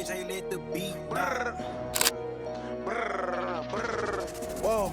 DJ let the beat. Whoa,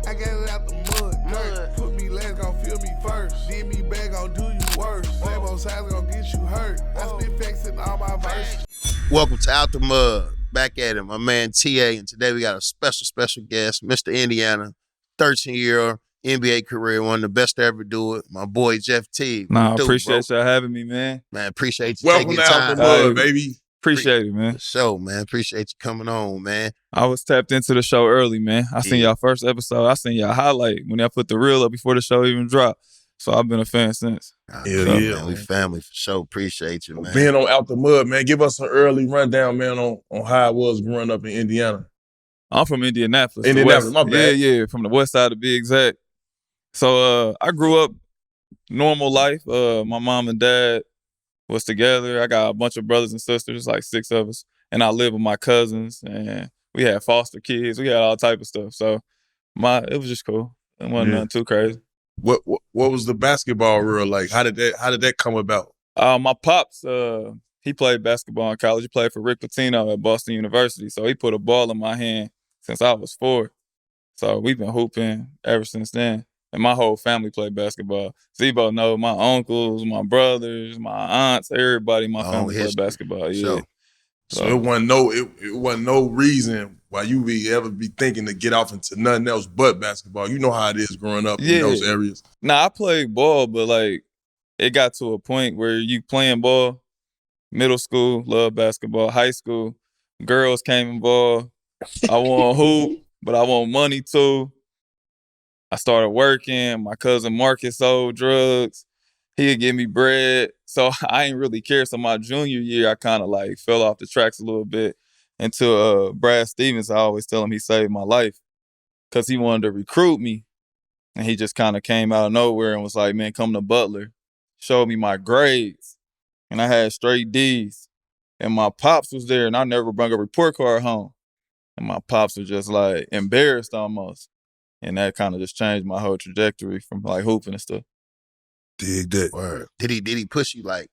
I got it out the mud. Put me last, gon' feel me first. Did me back, gon' do you worse. Same on sides, gon' get you hurt. I spit facts in all my verses. Welcome to Out the Mud. Back at it, my man TA, and today we got a special guest, Mr. Indiana, 13-year NBA career, one of the best to ever do it. My boy Jeff Teague. Nah, I appreciate y'all having me, man. Man, appreciate you Welcome taking to Out time. the Mud, baby. Appreciate it, man. For sure, man. Appreciate you coming on, man. I was tapped into the show early, man. I seen y'all first episode. I seen y'all highlight when y'all put the reel up before the show even dropped. So I've been a fan since. Man, we family for sure. Appreciate you, man. Being on Out the Mud, man, give us an early rundown, man, on how it was growing up in Indiana. I'm from Indianapolis. Indianapolis, my bad. Yeah, from the west side to be exact. So I grew up normal life. My mom and dad was together. I got a bunch of brothers and sisters, like 6 of us. And I lived with my cousins, and we had foster kids. We had all type of stuff. So it was just cool. It wasn't nothing too crazy. What was the basketball real like? How did that come about? My pops, he played basketball in college. He played for Rick Pitino at Boston University. So he put a ball in my hand since I was 4. So we've been hooping ever since then. And my whole family played basketball. Zebo know my uncles, my brothers, my aunts, everybody in my family played basketball. Yeah. Sure. So it wasn't no reason why you ever be thinking to get off into nothing else but basketball. You know how it is growing up in those areas. Nah, I played ball, but like it got to a point where you playing ball, middle school, love basketball, high school, girls came involved. I want hoop, but I want money too. I started working. My cousin Marcus sold drugs. He'd give me bread. So I ain't really care. So my junior year, I kind of like fell off the tracks a little bit until Brad Stevens, I always tell him he saved my life because he wanted to recruit me. And he just kind of came out of nowhere and was like, man, come to Butler. Showed me my grades. And I had straight D's. And my pops was there, and I never brought a report card home. And my pops was just like embarrassed almost. And that kind of just changed my whole trajectory from like hooping and stuff. Dig that. Word. Did he push you like,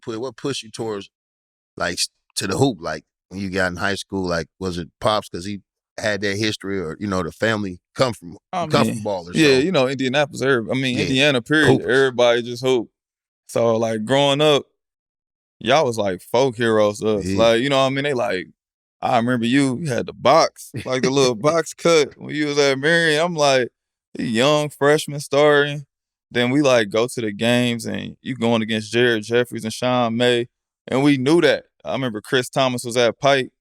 what pushed you towards like to the hoop? Like when you got in high school, like was it Pops because he had that history or, the family come from ballers? Yeah, Indianapolis, Indiana period. Hoopers. Everybody just hoop. So like growing up, y'all was like folk heroes to us. Yeah. Like, they like, I remember you had the box, like the little box cut when you was at Marion. I'm like, young freshman starting. Then we like go to the games and you going against Jared Jeffries and Sean May. And we knew that. I remember Chris Thomas was at Pike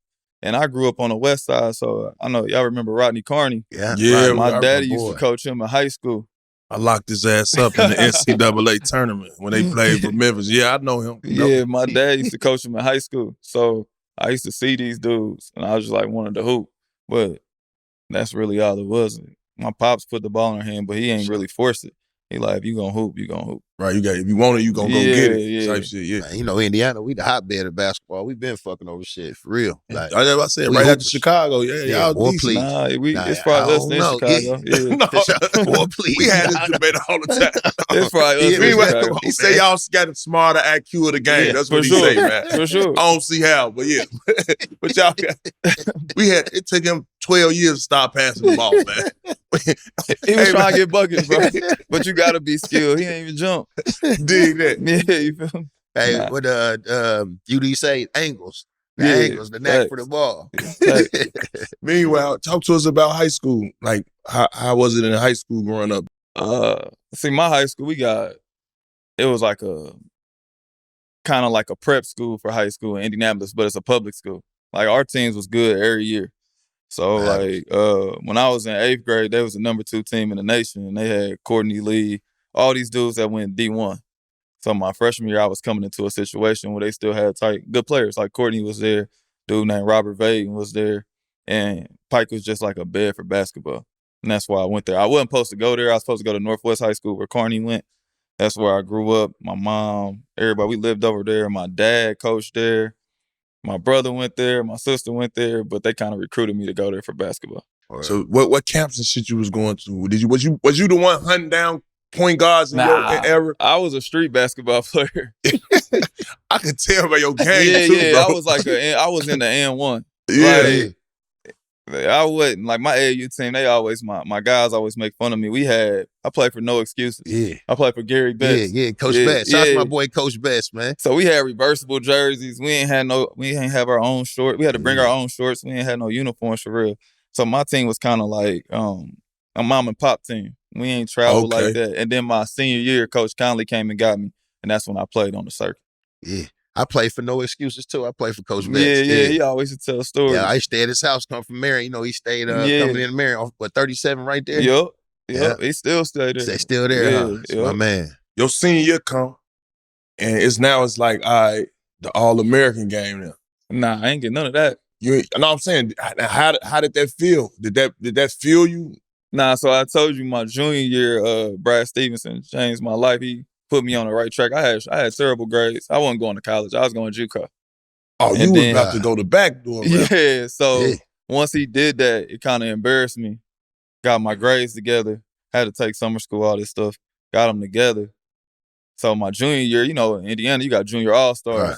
and I grew up on the west side. So I know y'all remember Rodney Carney. Yeah. My daddy used to coach him in high school. I locked his ass up in the NCAA tournament when they played for Memphis. Yeah, I know him. Yeah, my dad used to coach him in high school. So I used to see these dudes and I was just like wanted to hoop. But that's really all it was. My pops put the ball in her hand, but he ain't really force it. He like, if you gonna hoop, you gonna hoop. Right, if you want it, you gonna go get it. Yeah. Type shit, yeah. Man, Indiana, we the hotbed of basketball. We've been fucking over shit, for real. Like I said, right after Chicago, y'all boy, decent. please. It's probably us in Chicago. Yeah. Boy, please. We had this debate all the time. It's probably us in Chicago. He say y'all got a smarter IQ of the game. Yeah, that's what he say, man. For sure. I don't see how, but yeah. But y'all got, it took him 12 years to stop passing the ball, man. He was trying to get buckets, bro. But you gotta be skilled. He ain't even jump. Dig that. Yeah, you feel me? Hey, what UD say? Angles. Angles, the knack for the ball. Meanwhile, talk to us about high school. Like, how was it in high school growing up? See, my high school, it was like kind of like a prep school for high school in Indianapolis, but it's a public school. Like, our teams was good every year. So, when I was in 8th grade, they was the number 2 team in the nation, and they had Courtney Lee, all these dudes that went D1. So my freshman year, I was coming into a situation where they still had good players. Like Courtney was there, dude named Robert Vaden was there, and Pike was just like a bed for basketball. And that's why I went there. I wasn't supposed to go there. I was supposed to go to Northwest High School where Carney went. That's where I grew up. My mom, everybody, we lived over there. My dad coached there. My brother went there. My sister went there, but they kind of recruited me to go there for basketball. So what camps and shit you was going to? Was you the one hunting down point guards in your era? I was a street basketball player. I could tell by your game too, bro. I was I was in the N1. Yeah. I wasn't like my AAU team. They always my guys always make fun of me. I played for No Excuses. Yeah. I played for Gary Betts. Yeah, Coach Betts. Shout out to my boy Coach Betts, man. So we had reversible jerseys. We ain't have our own shorts. We had to bring our own shorts. We ain't had no uniforms for real. So my team was kind of like a mom and pop team. We ain't traveled like that. And then my senior year, Coach Conley came and got me, and that's when I played on the circuit. Yeah. I played for No Excuses too. I played for Coach Betts. Yeah. He always would tell stories. Yeah, I used to stay at his house, come from Marion. You know, he stayed coming in Marion, 37 right there? Yep. He still stayed there. They still there, huh? My man. Your senior year come, and it's like, all right, the All-American game now. Nah, I ain't getting none of that. You know what I'm saying? How did that feel? Did that feel you? Nah, so I told you my junior year, Brad Stevenson changed my life. He put me on the right track. I had terrible grades. I wasn't going to college. I was going to JuCo. Oh, you was about to go the back door. Yeah, so once he did that, it kind of embarrassed me. Got my grades together. Had to take summer school, all this stuff. Got them together. So my junior year, you know, in Indiana, you got junior all-stars. Right.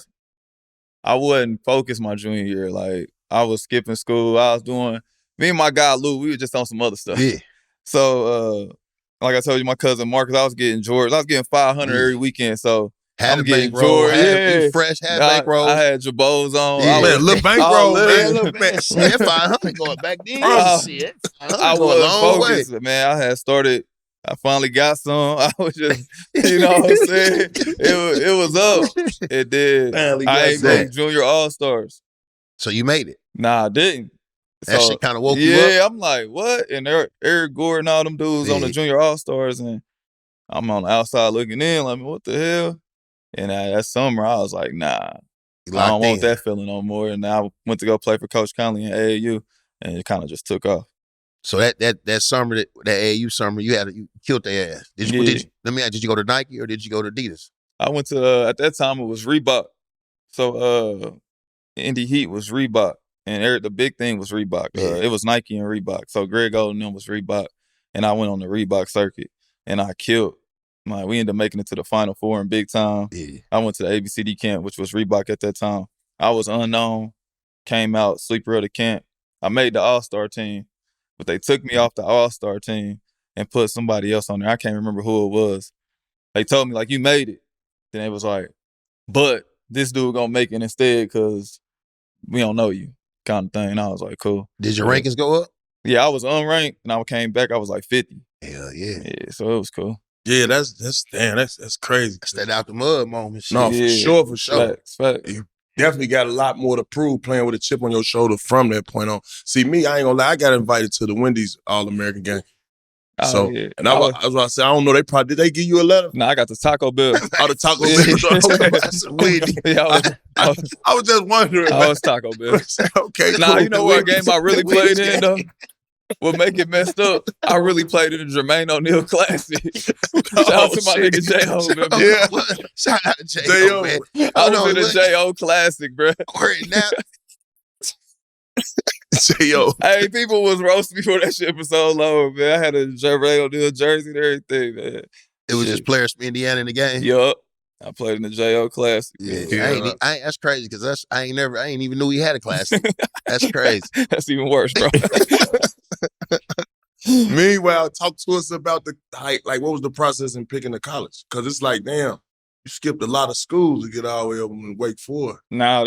I wasn't focused my junior year. Like, I was skipping school. I was doing, me and my guy Lou, we were just on some other stuff. Yeah. So, like I told you, my cousin Marcus, I was getting George. I was getting 500 every weekend. So I'm getting George. Fresh, had bankroll. I had Jabos on. Yeah, little bankroll, man. Shit, 500 going back then. Shit. I was focused, man. I finally got some. I was just, you know what I'm saying? It was up. It did. I ain't made junior all-stars. So you made it? Nah, I didn't. That shit kind of woke you up? Yeah, I'm like, what? And Eric Gore and all them dudes on the junior all-stars, and I'm on the outside looking in, like, what the hell? And that summer, I was like, nah, I don't want that feeling no more. And I went to go play for Coach Conley in AAU, and it kind of just took off. So that summer, that AAU summer, you killed their ass. Did you go to Nike or did you go to Adidas? I went to at that time it was Reebok. So Indy Heat was Reebok, and the big thing was Reebok. It was Nike and Reebok. So Greg Oden and them was Reebok, and I went on the Reebok circuit, and I killed. Like, we ended up making it to the Final Four in big time. Yeah. I went to the ABCD camp, which was Reebok at that time. I was unknown, came out sleeper of the camp. I made the All-Star team. But they took me off the All-Star team and put somebody else on there. I can't remember who it was. They told me, like, you made it. Then it was like, but this dude gonna make it instead because we don't know you, kind of thing. And I was like, cool. Did your rankings go up? Yeah, I was unranked, and I came back. I was like 50. Hell yeah. Yeah, so it was cool. Yeah, that's crazy. That's that out the mud moment. Shit. No, for sure. Facts. You definitely got a lot more to prove playing with a chip on your shoulder from that point on. See, me, I ain't gonna lie, I got invited to the Wendy's All-American game. And I was about to say, I don't know, did they give you a letter? Nah, I got the Taco Bell. The Taco Bell. I was just wondering. I was Taco Bell. Okay, nah, cool. You know what game I really played in, though? What make it messed up? I really played in the Jermaine O'Neal Classic. Shout out to my nigga J.O. Yeah. Shout out to J.O. man. I was in the J.O. Classic, bro. Now. J.O. Hey, people was roasting me for that shit for so long, man. I had a Jermaine O'Neal jersey and everything, man. It was just players from Indiana in the game? Yup. I played in the J.O. Classic. Yeah. That's crazy because I ain't even knew he had a classic. That's crazy. That's even worse, bro. Meanwhile, talk to us about what was the process in picking the college? Because it's like, damn, you skipped a lot of schools to get all the way up in Wake Forest. Nah,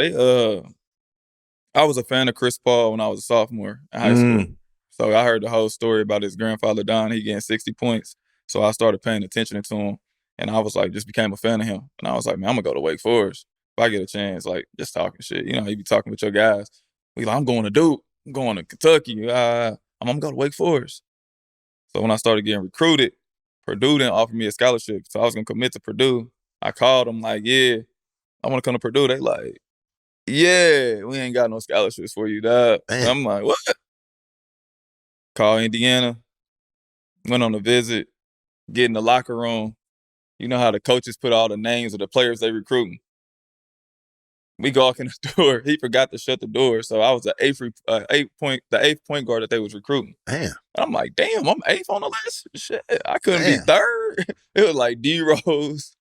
I was a fan of Chris Paul when I was a sophomore in high school. So I heard the whole story about his grandfather dying. He getting 60 points. So I started paying attention to him. And I was like, just became a fan of him. And I was like, man, I'm going to go to Wake Forest. If I get a chance, like, just talking shit. You know, you be talking with your guys. We like, I'm going to Duke. I'm going to Kentucky. I'm going to go to Wake Forest. So when I started getting recruited, Purdue didn't offer me a scholarship. So I was going to commit to Purdue. I called them like, yeah, I want to come to Purdue. They like, yeah, we ain't got no scholarships for you, dog. I'm like, what? Call Indiana. Went on a visit. Get in the locker room. You know how the coaches put all the names of the players they recruiting. We go walk in the door. He forgot to shut the door. So I was the eighth point guard that they was recruiting. Damn. I'm like, damn, I'm eighth on the list? Shit, I couldn't be third. it was like D Rose,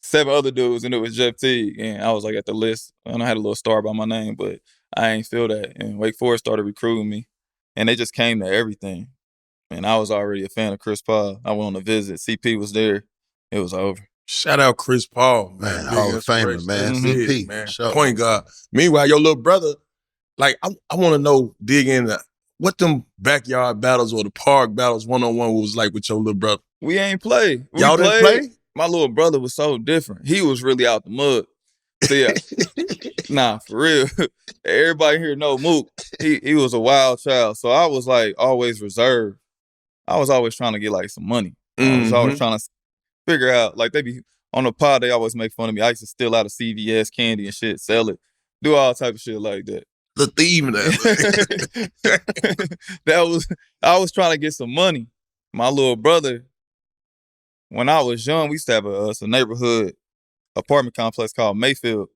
7 other dudes, and it was Jeff Teague. And I was like at the list, and I had a little star by my name, but I ain't feel that. And Wake Forest started recruiting me, and they just came to everything. And I was already a fan of Chris Paul. I went on a visit. CP was there. It was over. Shout out Chris Paul, man. Hall of Famer, man. CP, man. Sure. Point guard. Meanwhile, your little brother, like, I want to know, dig into what them backyard battles or the park battles one-on-one was like with your little brother. We ain't play. Y'all didn't play? My little brother was so different. He was really out the mud. So yeah, nah, for real. Everybody here know Mook. He was a wild child. So I was like always reserved. I was always trying to get like some money. I was always trying to figure out, like, they be on the pod, they always make fun of me. I used to steal out of CVS candy and shit, sell it, do all type of shit like that. The thief in that. I was trying to get some money. My little brother, when I was young, we used to have a neighborhood apartment complex called Mayfield,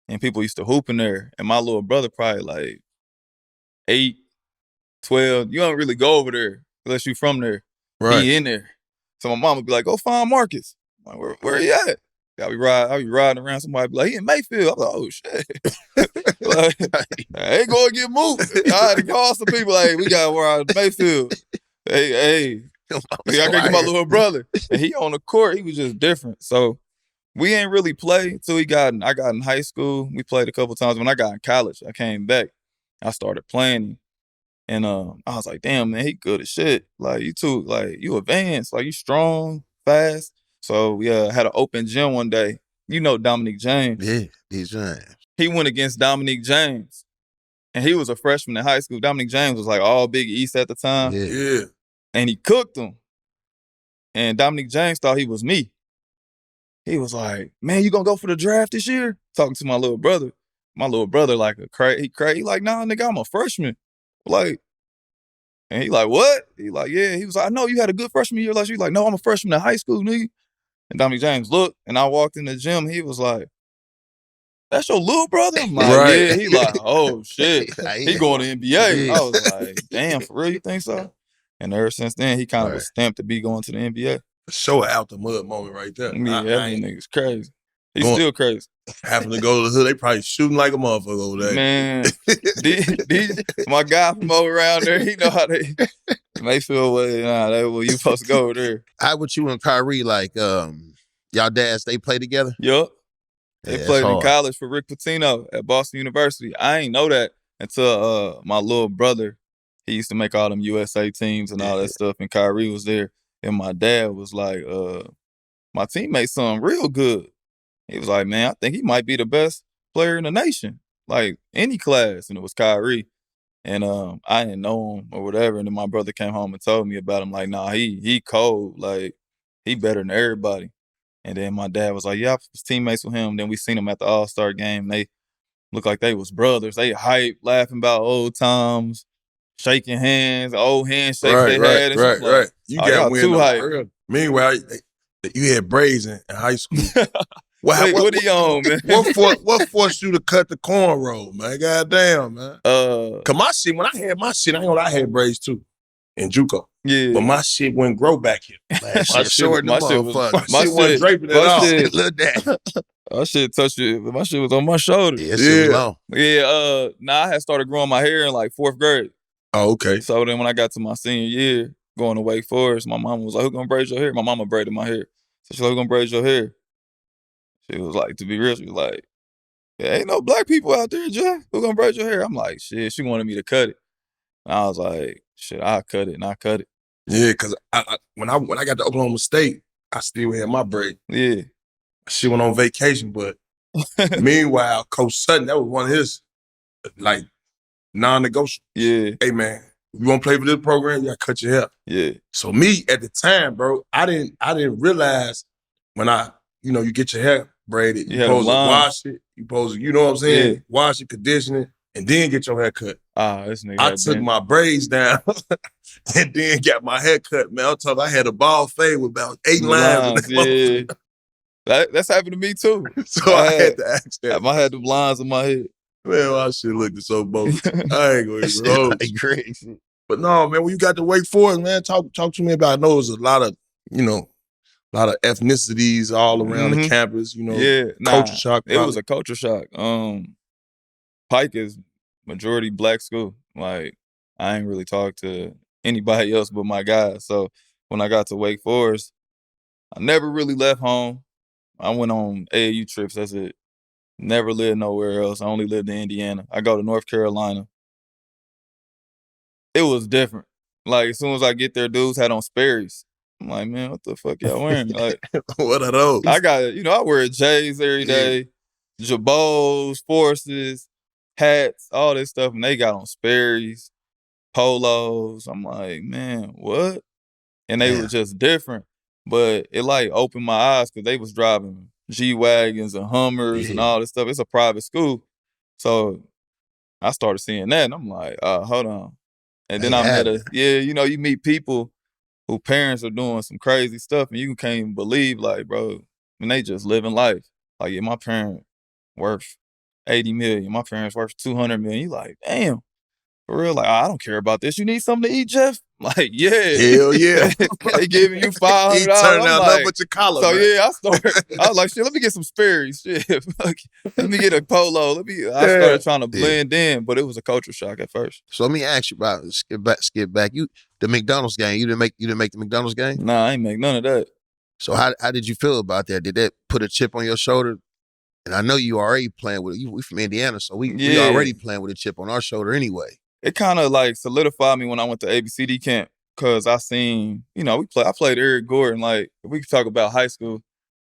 and people used to hoop in there. And my little brother probably like 8, 12. You don't really go over there unless you from there. Right. He in there. So my mom would be like, go find Marcus. I'm like, where he at? I be riding around, somebody be like, he in Mayfield. I'm like, oh shit. Like, I ain't gonna get moved. I had to call some people like, we got where out Mayfield. Hey, I gotta get my little brother. And he on the court, he was just different. So we ain't really play until I got in high school. We played a couple times. When I got in college, I came back. I started playing him. And I was like, damn, man, he good as shit. Like, you advanced. Like, you strong, fast. So we had an open gym one day. You know Dominique James. Yeah, D. James. He went against Dominique James. And he was a freshman in high school. Dominique James was like all Big East at the time. Yeah. And he cooked him. And Dominique James thought he was me. He was like, man, you gonna go for the draft this year? Talking to my little brother. My little brother like he like, nah, nigga, I'm a freshman. Like, and he like, what? He like, yeah. He was like, I know you had a good freshman year last year. He like, no, I'm a freshman in high school, nigga. And Dominique James looked, and I walked in the gym. He was like, that's your little brother? I'm like, right. Yeah. He like, oh, shit. He going to NBA. Yeah. I was like, damn, for real, you think so? And ever since then, he kind of was stamped to be going to the NBA. Show out the mud moment right there. Yeah, that nigga's crazy. He's still crazy. Having to go to the hood, they probably shooting like a motherfucker over there. Man, my guy from over around there, he know how they feel you supposed to go over there. How would you and Kyrie, like, y'all dads, they play together? Yup. They played in college for Rick Pitino at Boston University. I ain't know that until my little brother, he used to make all them USA teams and all that stuff, and Kyrie was there. And my dad was like, my teammate's son real good. He was like, man, I think he might be the best player in the nation, like any class. And it was Kyrie. And I didn't know him or whatever. And then my brother came home and told me about him. Like, nah, he cold. Like, he better than everybody. And then my dad was like, yeah, I was teammates with him. Then we seen him at the All-Star game. They looked like they was brothers. They hype, laughing about old times, shaking hands, old handshakes they had. And Right. You got too hype. Meanwhile, you had braids in high school. What are you on, man? What forced you to cut the cornrow, man? Goddamn, man. Cause my shit, when I had my shit, I ain't gonna lie, I had braids too in JuCo. Yeah. But my shit wouldn't grow back here. Man, my shit wasn't draping at all. Look that. My shit touched it. My shit was on my shoulder. Yeah, it was long. Yeah, I had started growing my hair in like 4th grade. Oh, okay. So then when I got to my senior year, going to Wake Forest, my mama was like, who gonna braid your hair? My mama braided my hair. So she's like, who gonna braid your hair? She was like, to be real, she was like, there ain't no black people out there, Jay. Who gonna braid your hair? I'm like, shit, she wanted me to cut it. And I was like, shit, I'll cut it, and I cut it. Yeah, because when I got to Oklahoma State, I still had my braid. Yeah. She went on vacation, but meanwhile, Coach Sutton, that was one of his, like, non-negotiables. Yeah. Hey, man, you want to play for this program? You got to cut your hair. Yeah. So me, at the time, bro, I didn't realize when you get your hair braided, you supposed to wash it, you supposed to, you know what I'm saying? Yeah. Wash it, condition it, and then get your hair cut. This nigga. I took my braids down and then got my hair cut, man. I'm talking, I had a bald fade with about 8 lines. Yeah. That's happened to me too. So I had to ask that. I had the lines in my head. Man, my shit looked so bogus. I ain't gonna even Crazy. But no, man, when you got to Wake Forest, man, talk to me about. I know there's a lot of a lot of ethnicities all around the campus, culture shock. It was a culture shock. Pike is majority black school. Like, I ain't really talked to anybody else but my guys. So when I got to Wake Forest, I never really left home. I went on AAU trips. That's it. Never lived nowhere else. I only lived in Indiana. I go to North Carolina. It was different. Like, as soon as I get there, dudes had on Sperry's. I'm like, man, what the fuck y'all wearing? Like, what are those? I got, I wear J's every day, Jabos, Forces, hats, all this stuff, and they got on Sperry's, polos. I'm like, man, what? And they were just different. But it, like, opened my eyes because they was driving G-Wagons and Hummers and all this stuff. It's a private school. So I started seeing that, and I'm like, hold on. And then I met you meet people who parents are doing some crazy stuff, and you can't even believe, like, bro, and they just living life. Like, my parent worth $80 million. My parents worth $200 million. You like, damn, for real? Like, I don't care about this. You need something to eat, Jeff? Like, yeah. Hell yeah. They giving you $500. He turned out nothing but your collar. So, man. I was like, shit, let me get some Sperry's. Shit. Let me get a polo. I started trying to blend in, but it was a culture shock at first. So let me ask you about skip back. The McDonald's game. You didn't make the McDonald's game? Nah, I ain't make none of that. So how did you feel about that? Did that put a chip on your shoulder? And I know you already playing with it. We from Indiana, so we already playing with a chip on our shoulder anyway. It kind of like solidified me when I went to ABCD camp because I seen, I played Eric Gordon. Like, if we could talk about high school,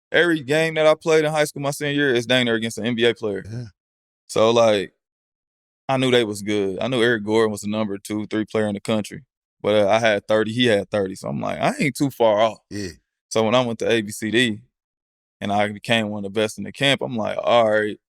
every game that I played in high school my senior year is dang near against an NBA player. Yeah. So, like, I knew they was good. I knew Eric Gordon was the number 2, 3 player in the country. But I had 30, he had 30. So I'm like, I ain't too far off. Yeah. So when I went to ABCD and I became one of the best in the camp, I'm like, all right.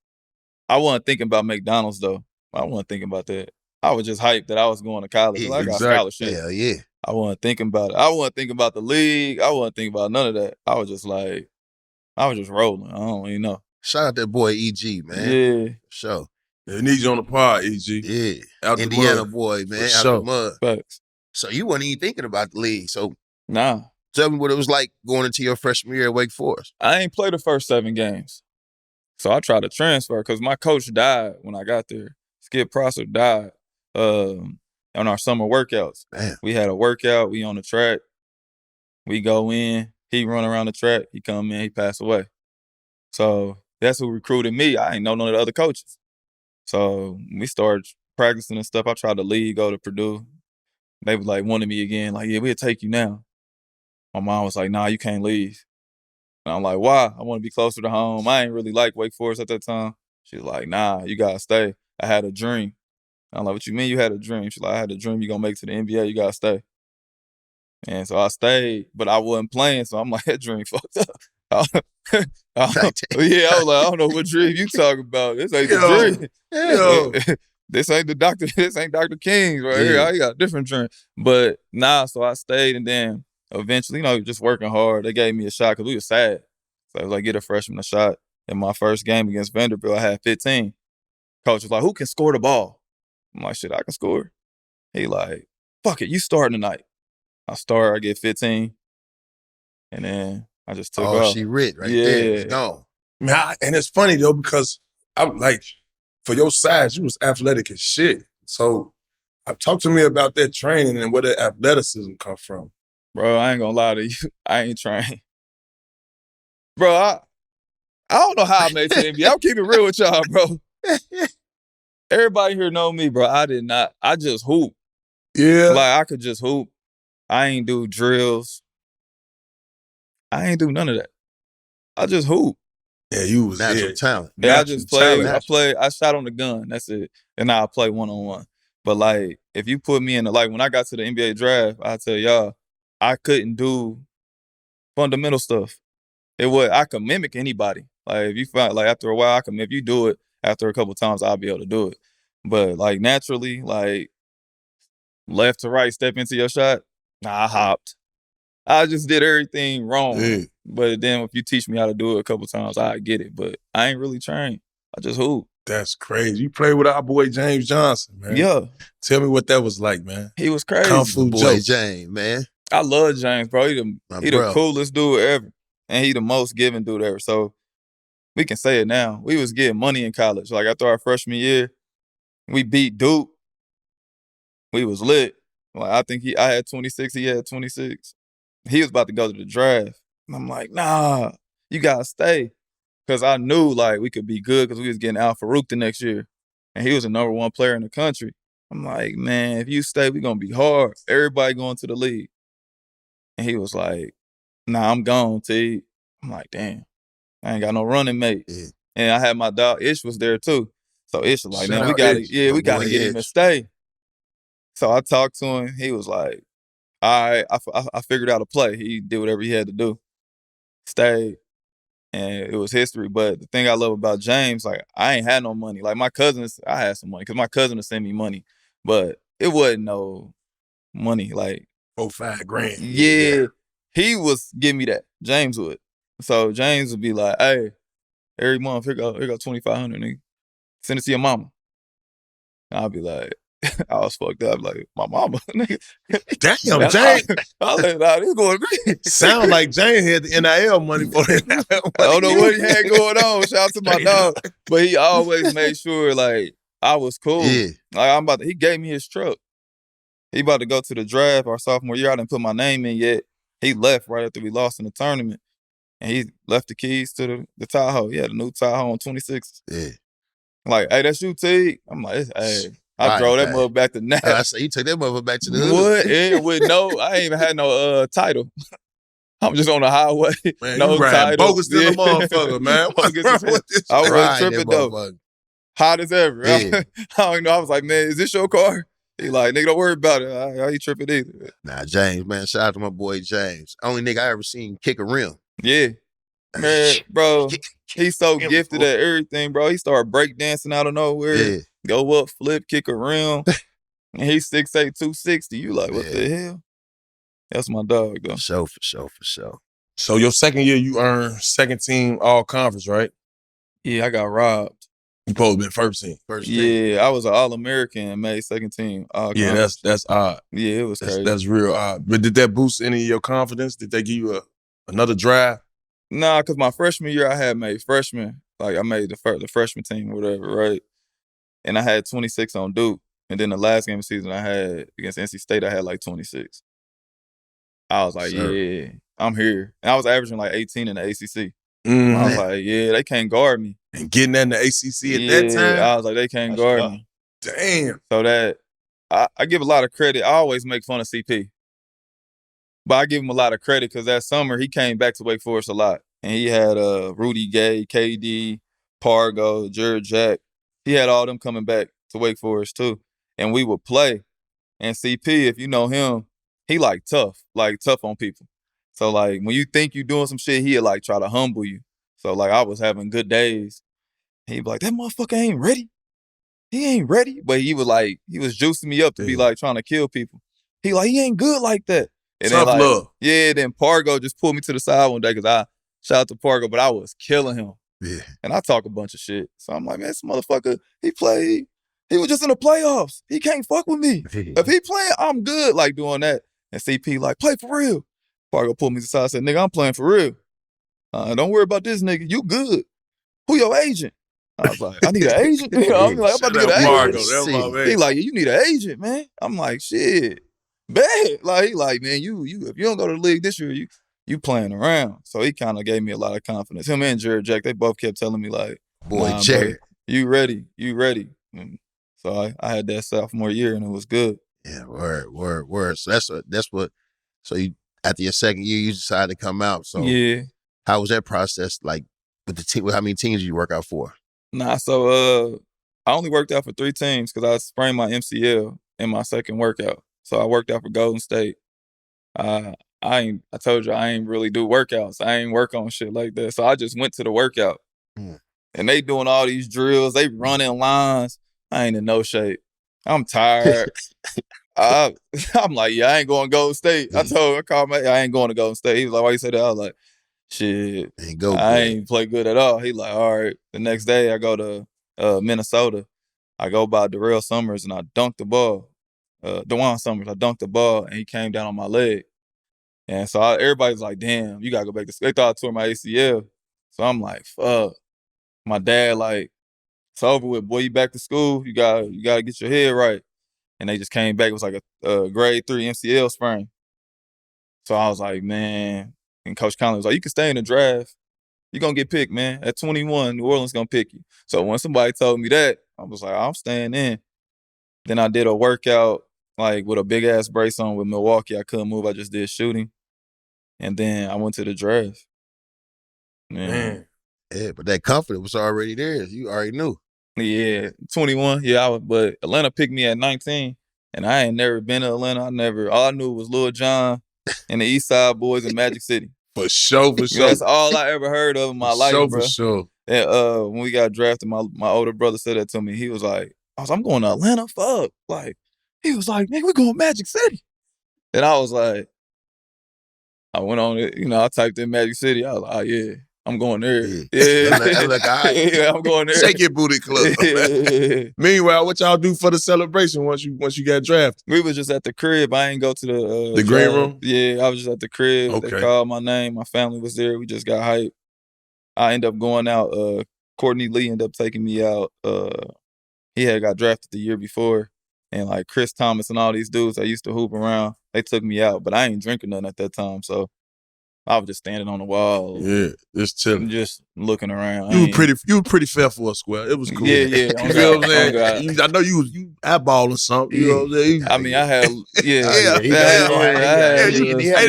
I wasn't thinking about McDonald's, though. I wasn't thinking about that. I was just hyped that I was going to college. I got scholarship. Hell yeah. I wasn't thinking about it. I wasn't thinking about the league. I wasn't thinking about none of that. I was just rolling. I don't even know. Shout out that boy EG, man. Yeah. Sure. They need you on the pod, EG. Yeah. Out Indiana the mud. boy, man. For out sure. the mud. Facts. So you weren't even thinking about the league. So Nah. tell me what it was like going into your freshman year at Wake Forest. I ain't played the first 7 games. So I tried to transfer because my coach died when I got there. Skip Prosser died on our summer workouts. Damn. We had a workout. We on the track. We go in. He run around the track. He come in. He passed away. So that's who recruited me. I ain't know none of the other coaches. So we started practicing and stuff. I tried to leave, go to Purdue. They was like wanted me again. Like, yeah, we'll take you now. My mom was like, nah, you can't leave. And I'm like, why? I want to be closer to home. I ain't really like Wake Forest at that time. She was like, nah, you got to stay. I had a dream. I'm like, what you mean you had a dream? She's like, I had a dream you're going to make it to the NBA. You got to stay. And so I stayed, but I wasn't playing. So I'm like, that dream fucked up. I was like, I don't know what dream you talking about. This ain't the dream. This ain't Dr. King's right here. I got a different dream. But so I stayed, and then eventually, just working hard. They gave me a shot because we were sad. So I was like, get a freshman a shot. In my first game against Vanderbilt, I had 15. Coach was like, who can score the ball? I'm like, shit, I can score. He like, fuck it, you starting tonight. I start, I get 15. And then I just took off. She writ right there. It's gone. Man, and it's funny, though, because I'm like, for your size, you was athletic as shit. So talk to me about that training and where that athleticism come from. Bro, I ain't gonna lie to you. I ain't trained. Bro, I don't know how I made it to the NBA. I'll keep it real with y'all, bro. Everybody here know me, bro. I did not. I just hoop. Yeah. Like, I could just hoop. I ain't do drills. I ain't do none of that. I just hoop. Yeah, you was natural talent. Yeah, I just played. I shot on the gun. That's it. And I play one-on-one. But, like, if you put me in when I got to the NBA draft, I tell y'all, I couldn't do fundamental stuff. I could mimic anybody. Like, if you find, after a while, if you do it after a couple times, I'll be able to do it. But, naturally, left to right, step into your shot, I hopped. I just did everything wrong. Yeah. But then if you teach me how to do it a couple times, I get it. But I ain't really trained. I just hoop. That's crazy. You played with our boy James Johnson, man. Yeah. Tell me what that was like, man. He was crazy. Kung Fu boy Joe. James, man. I love James, bro. He the bro. coolest dude ever. And he the most giving dude ever. So we can say it now. We was getting money in college. Like after our freshman year, we beat Duke. We was lit. Like I think I had 26, he had 26. He was about to go to the draft. And I'm like, nah, you gotta stay. Cause I knew like we could be good because we was getting Al Farouk the next year. And he was the #1 player in the country. I'm like, man, if you stay, we gonna be hard. Everybody going to the league. And he was like, nah, I'm gone, Teague. I'm like, damn, I ain't got no running mate. Yeah. And I had my dog Ish was there too. So Ish was like, Shout man, we out gotta, Ish, we gotta boy get him to Ish. stay. So I talked to him. He was like, all right, I figured out a play. He did whatever he had to do. Stayed. And it was history. But the thing I love about James, like, I ain't had no money. Like, my cousins, I had some money because my cousin would send me money. But it wasn't no money. Like, 4-5 grand. yeah, he was giving me that. James would. So James would be like, hey, every month, here go $2,500, nigga. Send it to your mama. And I'll be like, I was fucked up. Like, my mama, nigga. Damn, James. I was like, nah, this going to be. Sound like James had the NIL money for it. I don't know what he had going on. Shout out to my dog. But he always made sure, like, I was cool. Yeah. Like, he gave me his truck. He about to go to the draft our sophomore year. I didn't put my name in yet. He left right after we lost in the tournament. And he left the keys to the Tahoe. He had a new Tahoe on 26. Yeah. Like, hey, that's you, Teague. I'm like, hey. I drove that mother back to Nats. I said, you took that mother back to the hood. What? Yeah, I ain't even had no title. I'm just on the highway. Man, no you title. bogus to the motherfucker, man. What's wrong with this? I wasn't tripping, though. Hot as ever. Yeah. I don't know. I was like, man, is this your car? He like, nigga, don't worry about it. I ain't tripping either. Nah, James, man. Shout out to my boy James. Only nigga I ever seen kick a rim. Yeah. Man, bro, he's so gifted at everything, bro. He started breakdancing out of nowhere. Yeah. Go up, flip, kick around. And he's 6'8", 260. You like, what the hell? That's my dog, though. For sure. So your second year, you earned second team all conference, right? Yeah, I got robbed. You supposed to be first team. Yeah, I was an All-American and made second team. Yeah, that's odd. Yeah, it was crazy. That's real odd. But did that boost any of your confidence? Did they give you another drive? Nah, because my freshman year, I had made freshman. Like, I made the freshman team or whatever, right? And I had 26 on Duke. And then the last game of the season I had against NC State, I had like 26. I was like, yeah, I'm here. And I was averaging like 18 in the ACC. I was like, yeah, they can't guard me. And getting that in the ACC at that time? I was like, they can't guard me. Damn. So that, I give a lot of credit. I always make fun of CP. But I give him a lot of credit because that summer, he came back to Wake Forest a lot. And he had Rudy Gay, KD, Pargo, Jared Jack. He had all them coming back to Wake Forest too. And we would play. And CP, if you know him, he like tough on people. So like when you think you doing some shit, he'll like try to humble you. So like I was having good days. He'd be like, that motherfucker ain't ready. He ain't ready. But he was juicing me up to be like trying to kill people. He like, he ain't good like that. And tough then, like, love. Yeah, then Pargo just pulled me to the side one day because I shout out to Pargo, but I was killing him. Yeah. And I talk a bunch of shit. So I'm like, man, this motherfucker, he was just in the playoffs. He can't fuck with me. If he playing, I'm good, like doing that. And CP like, play for real. Pargo pulled me to the side and said, nigga, I'm playing for real. Don't worry about this nigga. You good. Who your agent? I was like, I need an agent? You know, I'm like, I'm about to get an agent. He like, you need an agent, man. I'm like, shit, bad. Like, he like, man, you if you don't go to the league this year, you playing around. So he kind of gave me a lot of confidence. Him and Jared Jack, they both kept telling me like, boy, Jared, you ready. And so I had that sophomore year and it was good. Yeah, word. So that's what. So you after your second year, you decided to come out. So yeah, how was that process like with the team? How many teams did you work out for? Nah, so I only worked out for 3 teams because I sprained my MCL in my second workout. So I worked out for Golden State. I told you I ain't really do workouts. I ain't work on shit like that. So I just went to the workout. And they doing all these drills. They running lines. I ain't in no shape. I'm tired. I'm like, yeah, I ain't going to Golden State. I called my, I ain't going to Golden State. He was like, why you say that? I was like, shit, I ain't play good at all. He like, all right. The next day I go to Minnesota. I go by Darrell Summers and I dunked the ball. DeJuan Summers, I dunked the ball and he came down on my leg. And so everybody's like, damn, you gotta go back to school. They thought I tore my ACL. So I'm like, fuck. My dad like, it's over with, boy, you back to school. You gotta get your head right. And they just came back. It was like a grade 3 MCL sprain. So I was like, man. And Coach Conley was like, you can stay in the draft. You're going to get picked, man. At 21, New Orleans going to pick you. So when somebody told me that, I was like, I'm staying in. Then I did a workout, like, with a big-ass brace on with Milwaukee. I couldn't move. I just did shooting. And then I went to the draft. Man. Yeah, but that confidence was already there. You already knew. Yeah, 21. Yeah, but Atlanta picked me at 19, and I ain't never been to Atlanta. All I knew was Lil Jon and the East Side Boys in Magic City. For sure. That's all I ever heard of in my life, bro. For sure. And when we got drafted, my older brother said that to me. He was like, I'm going to Atlanta, fuck. Like, he was like, man, we going to Magic City. And I was like, I went on it, I typed in Magic City. I was like, oh, yeah. I'm going there. Yeah. Like, all right. Yeah, I'm going there. Shake your booty club. Meanwhile, what y'all do for the celebration once you got drafted? We was just at the crib. I ain't go to the green room? Yeah, I was just at the crib. Okay. They called my name. My family was there. We just got hyped. I ended up going out. Courtney Lee ended up taking me out. He had got drafted the year before. And like Chris Thomas and all these dudes I used to hoop around, they took me out. But I ain't drinking nothing at that time, so I was just standing on the wall. Yeah, just chilling. Just looking around. You were pretty fair for a square. It was cool. Yeah. You feel what I'm saying? I know you eyeballing something. You know what I'm saying? I mean, I had,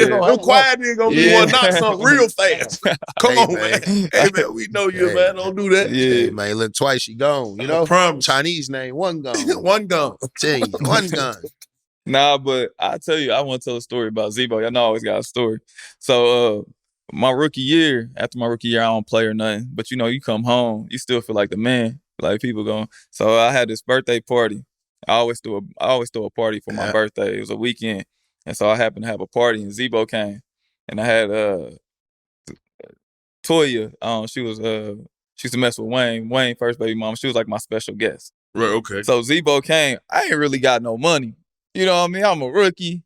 No quiet nigga gonna be one knock something real fast. Come on, man. Hey, man, we know you, man. Don't do that. Yeah, hey, man, look, twice she gone, you know? Chinese name, one gun. One gun. Tell you, one gun. Nah, but I tell you, I want to tell a story about Z-Bo. Y'all know I always got a story. So after my rookie year, I don't play or nothing. But you come home, you still feel like the man. Like people going. So I had this birthday party. I always throw a party for my birthday. It was a weekend. And so I happened to have a party and Z-Bo came. And I had Toya, she used to mess with Wayne, first baby mom. She was like my special guest. Right, okay. So Z-Bo came. I ain't really got no money. You know what I mean? I'm a rookie.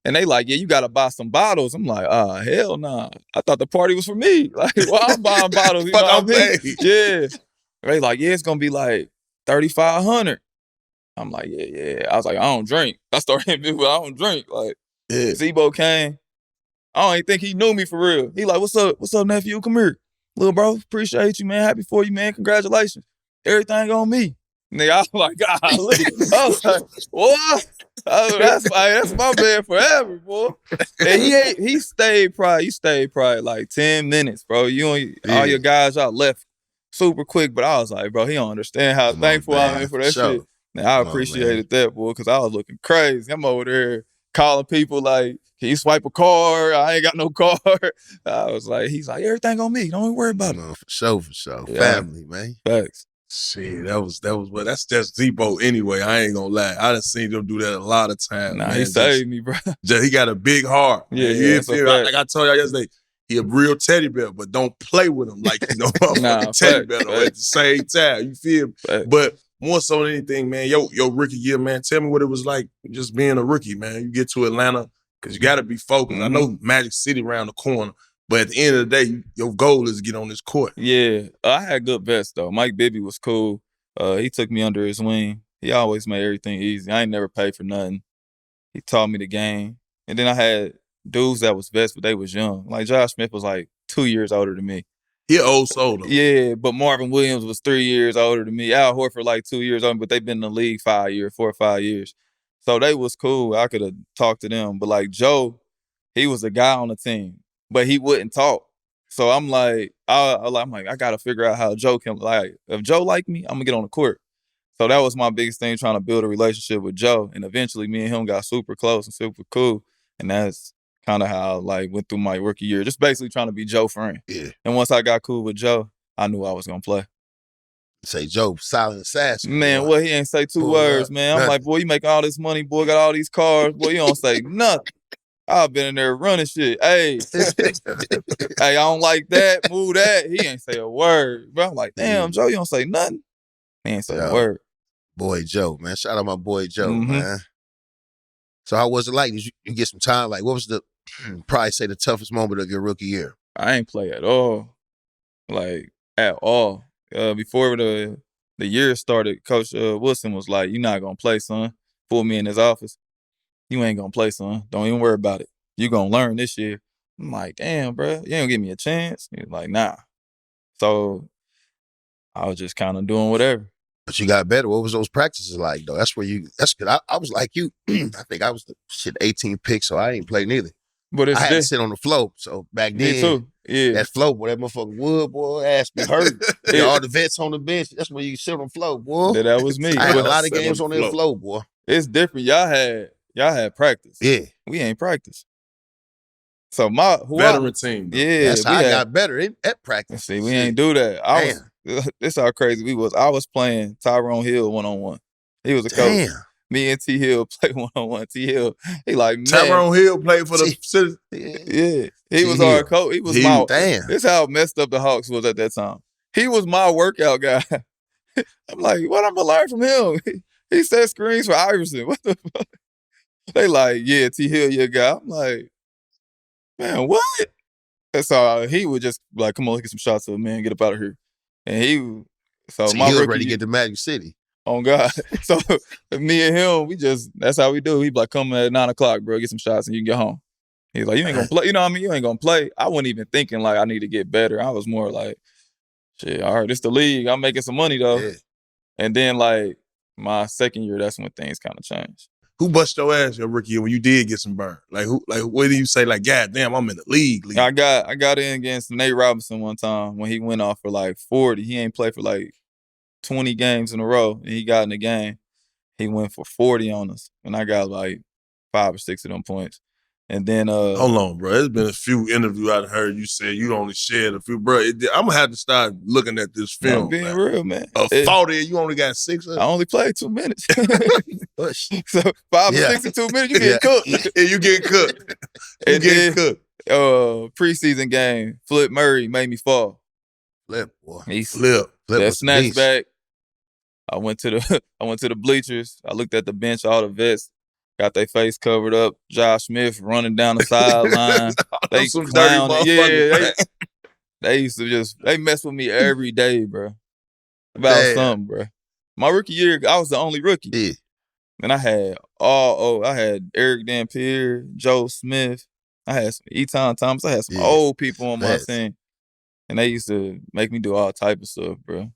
And they like, yeah, you got to buy some bottles. I'm like, hell nah. I thought the party was for me. Like, well, I'm buying bottles. You know what I mean? Yeah. They like, yeah, it's going to be like $3,500. I'm like, yeah. I was like, I don't drink. I started hitting people, I don't drink. Like, Z-Bo came. I don't even think he knew me for real. He like, what's up, nephew? Come here. Little bro, appreciate you, man. Happy for you, man. Congratulations. Everything on me. Nigga, I was like, golly. I was like, what? That's my man forever, boy. And he stayed probably like 10 minutes, bro. All your guys out left super quick, but I was like, bro, he don't understand how thankful I am for that shit. And I appreciated that, boy, because I was looking crazy. I'm over there calling people like, can you swipe a card? I ain't got no card. I was like, he's like, everything on me. Don't even worry about it. For sure. Yeah. Family, man. Facts. Shit, that's just Z-Bo anyway. I ain't gonna lie. I done seen him do that a lot of times. Nah, man. He saved me, bro. He got a big heart. Yeah, like I told y'all yesterday, he a real teddy bear, but don't play with him like a teddy bear at the same time. You feel me? But more so than anything, man, your rookie year, man, tell me what it was like just being a rookie, man. You get to Atlanta, because you got to be focused. I know Magic City around the corner, but at the end of the day, your goal is to get on this court. Yeah, I had good vets, though. Mike Bibby was cool. He took me under his wing. He always made everything easy. I ain't never paid for nothing. He taught me the game. And then I had dudes that was vets, but they was young. Like Josh Smith was like 2 years older than me. He old soul, though. Yeah, but Marvin Williams was 3 years older than me. Al Horford like 2 years older, but they've been in the league 4 or 5 years. So they was cool. I could have talked to them. But like Joe, he was a guy on the team, but he wouldn't talk. So I'm like, I got to figure out how Joe can, like, if Joe like me, I'm going to get on the court. So that was my biggest thing, trying to build a relationship with Joe. And eventually me and him got super close and super cool. And that's kind of how I went through my rookie year, just basically trying to be Joe's friend. Yeah. And once I got cool with Joe, I knew I was going to play. Say Joe, silent assassin. Man, boy. Well, he ain't say two words, man. I'm like, boy, you make all this money, boy, got all these cars. Boy, you don't say nothing. I've been in there running shit. Hey, I don't like that, move that. He ain't say a word. Bro, I'm like, damn, Joe, you don't say nothing? He ain't say a word. Boy Joe, man. Shout out my boy Joe, man. So how was it like? Did you get some time? Like, what was the probably say the toughest moment of your rookie year? I ain't play at all. Like, at all. Before the year started, Coach Wilson was like, "You're not going to play, son." Pulled me in his office. "You ain't going to play, son. Don't even worry about it. You going to learn this year." I'm like, "Damn, bro. You ain't give me a chance?" He was like, "Nah." So I was just kind of doing whatever. But you got better. What was those practices like, though? That's good. I was like you. I think I was the 18th pick, so I ain't played neither. But I had to sit on the floor. So back then, me too. Yeah. That floor, boy, that motherfucker wood, boy, ass be hurt. All the vets on the bench. That's when you sit on the floor, boy. That was me. I had a lot of games on that floor, boy. It's different. Y'all had practice. Yeah. We ain't practice. So veteran team. Though. Yeah. That's how I got better at practice. See, we ain't do that. This how crazy we was. I was playing Tyrone Hill 1-on-1. He was a coach. Me and T Hill play 1-on-1. T Hill, he like, man. Tyrone Hill played for the Citizens. Yeah. He was our coach. He was my. Damn. This how messed up the Hawks was at that time. He was my workout guy. I'm like, what I'm gonna learn from him? He set screens for Iverson. What the fuck? They like, yeah, T Hill, your guy. I'm like, man, what? And so he would just like, come on, let's get some shots up, man. Get up out of here. And he was ready to get to Magic City. Oh God. So me and him, that's how we do. He like, come at 9:00, bro, get some shots and you can get home. He's like, you ain't gonna play. You know what I mean? You ain't gonna play. I wasn't even thinking like I need to get better. I was more like, shit, all right, this the league. I'm making some money though. Yeah. And then like my second year, that's when things kind of changed. Who bust your ass your rookie year when you did get some burn? Like what do you say? Like, God damn, I'm in the league. I got in against Nate Robinson one time when he went off for like 40. He ain't played for like 20 games in a row, and he got in the game. He went for 40 on us, and I got like 5 or 6 of them points. And then hold on, bro. There's been a few interviews I heard you said you only shared a few, bro. I'm gonna have to start looking at this film. I'm being real, man. 40, you only got 6 of them? I only played 2 minutes. So 5 or 6 in 2 minutes, you get cooked. Yeah, you get cooked. You get cooked. Preseason game, Flip Murray made me fall. Flip, boy. Flip that snatchback. I went to the bleachers. I looked at the bench, all the vets got their face covered up. Josh Smith running down the sideline. They clowning. Yeah, they used to they mess with me every day, bro. About something, bro. My rookie year, I was the only rookie. Yeah. And I had I had Eric Dampier, Joe Smith. I had some Eton Thomas. I had some old people on my team. And they used to make me do all type of stuff, bro.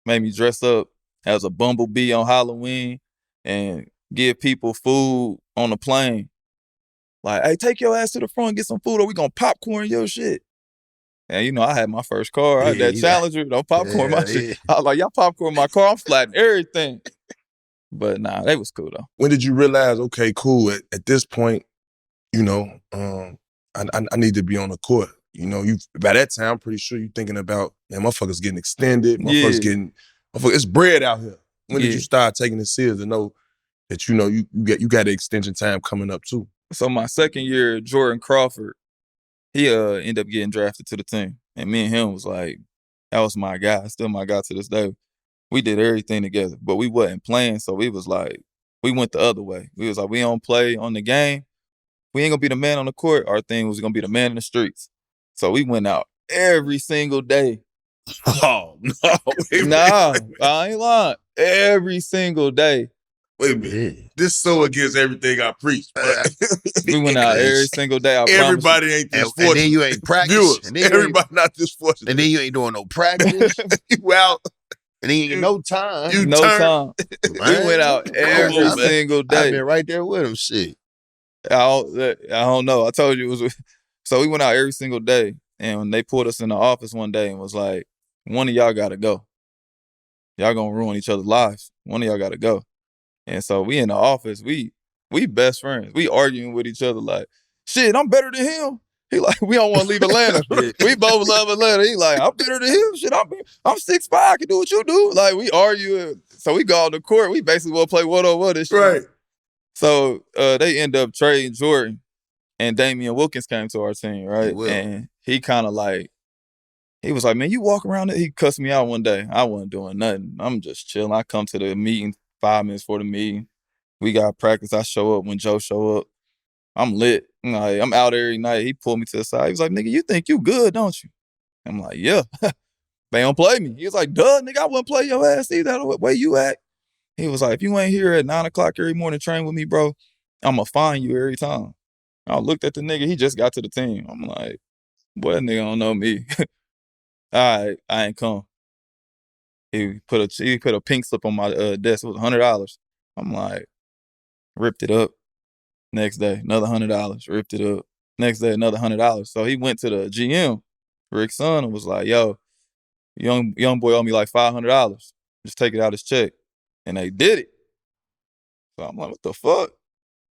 Made me dress up as a bumblebee on Halloween and give people food on the plane. Like, hey, take your ass to the front and get some food or we gonna popcorn your shit. And, you know, I had my first car. I had that Challenger. Don't popcorn my shit. I was like, y'all popcorn my car. I'm flatting everything. But, nah, they was cool, though. When did you realize, okay, cool, at this point, you know, I need to be on the court? You know, by that time, I'm pretty sure you're thinking about, man, motherfuckers getting extended. It's bread out here. When did you start taking it serious to know that, you know, you got the extension time coming up too? So my second year, Jordan Crawford, he ended up getting drafted to the team. And me and him was like, that was my guy. Still my guy to this day. We did everything together, but we wasn't playing. So we was like, we went the other way. We was like, we don't play on the game. We ain't gonna be the man on the court. Our thing was gonna be the man in the streets. So we went out every single day. Oh, no. Nah, I ain't lying. Every single day. Wait a minute. This so against everything I preach. We went out every single day. Everybody ain't this fortunate. And then you ain't practice. Everybody not this fortunate. And then you ain't doing no practice. You out. And then you get no time. Time. We went out every single day. I've been right there with him. Shit. I don't know. I told you it was. So we went out every single day. And when they pulled us in the office one day and was like, one of y'all got to go. Y'all going to ruin each other's lives. One of y'all got to go. And so we in the office, we best friends. We arguing with each other like, shit, I'm better than him. He like, we don't want to leave Atlanta. We both love Atlanta. He like, I'm better than him. Shit, I'm 6'5". I can do what you do. Like, we argue. So we go on the court. We basically will play one-on-one and shit. Right. So they end up trading Jordan, and Damian Wilkins came to our team, right? And he kind of like, he was like, man, you walk around it. He cussed me out one day. I wasn't doing nothing. I'm just chilling. I come to the meeting 5 minutes before the meeting. We got practice. I show up when Joe show up. I'm lit. I'm out every night. He pulled me to the side. He was like, nigga, you think you good, don't you? I'm like, yeah. They don't play me. He was like, duh, nigga, I wouldn't play your ass either. The way you act. He was like, if you ain't here at 9 o'clock every morning train with me, bro, I'm going to find you every time. I looked at the nigga. He just got to the team. I'm like, boy, that nigga don't know me. All right, I ain't come. He put a pink slip on my desk. It was $100. I'm like, ripped it up. Next day, another $100. Ripped it up. Next day, another $100. So he went to the GM, Rick's son, and was like, yo, young boy owe me like $500. Just take it out his check. And they did it. So I'm like, what the fuck?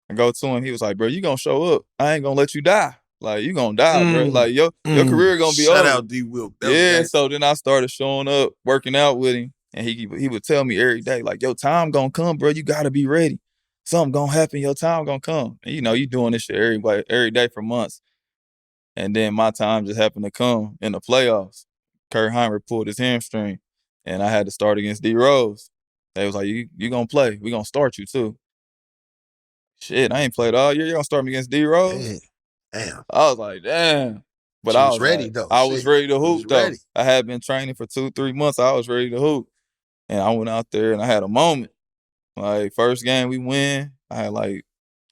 I go to him. He was like, bro, you gonna show up. I ain't gonna let you die. Like, you gonna die, bro. Like, your career gonna be over. Shout out D. Wilk. Yeah, so then I started showing up, working out with him. And he would tell me every day, like, your time gonna come, bro. You gotta be ready. Something gonna happen. Your time gonna come. And, you doing this shit every day for months. And then my time just happened to come in the playoffs. Kurt Heinrich pulled his hamstring. And I had to start against D. Rose. They was like, you gonna play. We gonna start you, too. Shit, I ain't played all year. You gonna start me against D. Rose? Damn. I was like, damn. But I was ready, like, though. I was ready to hoop, though. Ready. I had been training for 2-3 months. I was ready to hoop. And I went out there and I had a moment. Like, first game we win, I had like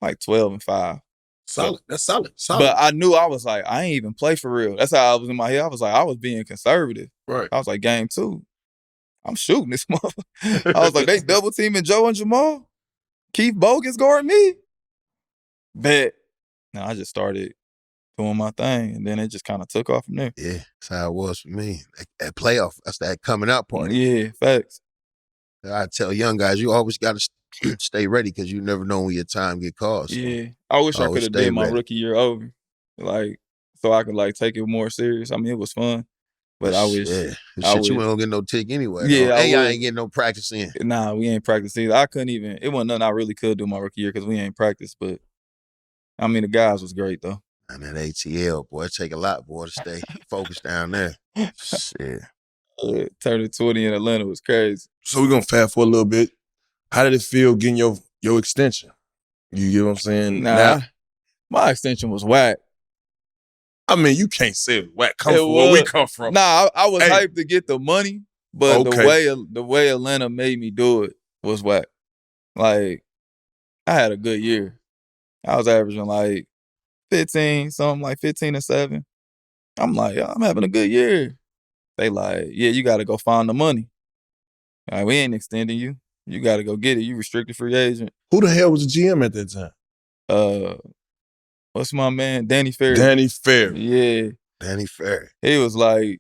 12-5. Solid. That's solid. But I knew I was like, I ain't even play for real. That's how I was in my head. I was like, I was being conservative. Right. I was like, game 2. I'm shooting this motherfucker. I was like, they double teaming Joe and Jamal. Keith Bogan's guarding me. Bet. Now I just started doing my thing, and then it just kind of took off from there. Yeah, that's how it was for me. That playoff, that's that coming out party. Yeah, facts. I tell young guys, you always got to stay ready because you never know when your time get called. So yeah, I wish I could have did my rookie year over, like so I could like take it more serious. I mean, it was fun, but I wish. Yeah, you ain't gonna get no tick anyway. Yeah, and y'all ain't getting no practice in. Nah, we ain't practiced either. I couldn't even. It wasn't nothing I really could do my rookie year because we ain't practiced. But I mean, the guys was great though. And that ATL, boy, it take a lot, boy, to stay focused down there. Shit. Turning 20 in Atlanta was crazy. So we're gonna fast forward a little bit. How did it feel getting your extension? You get what I'm saying? Nah, my extension was whack. I mean, you can't say it whack. Come from where we come from. Nah, I was hyped to get the money, but the way Atlanta made me do it was whack. Like, I had a good year. I was averaging like 15, something like 15 and 7. I'm like, I'm having a good year. They like, yeah, you got to go find the money. Like, we ain't extending you. You got to go get it. You restricted free agent. Who the hell was the GM at that time? What's my man? Danny Ferry. Danny Ferry. Yeah. Danny Ferry. He was like,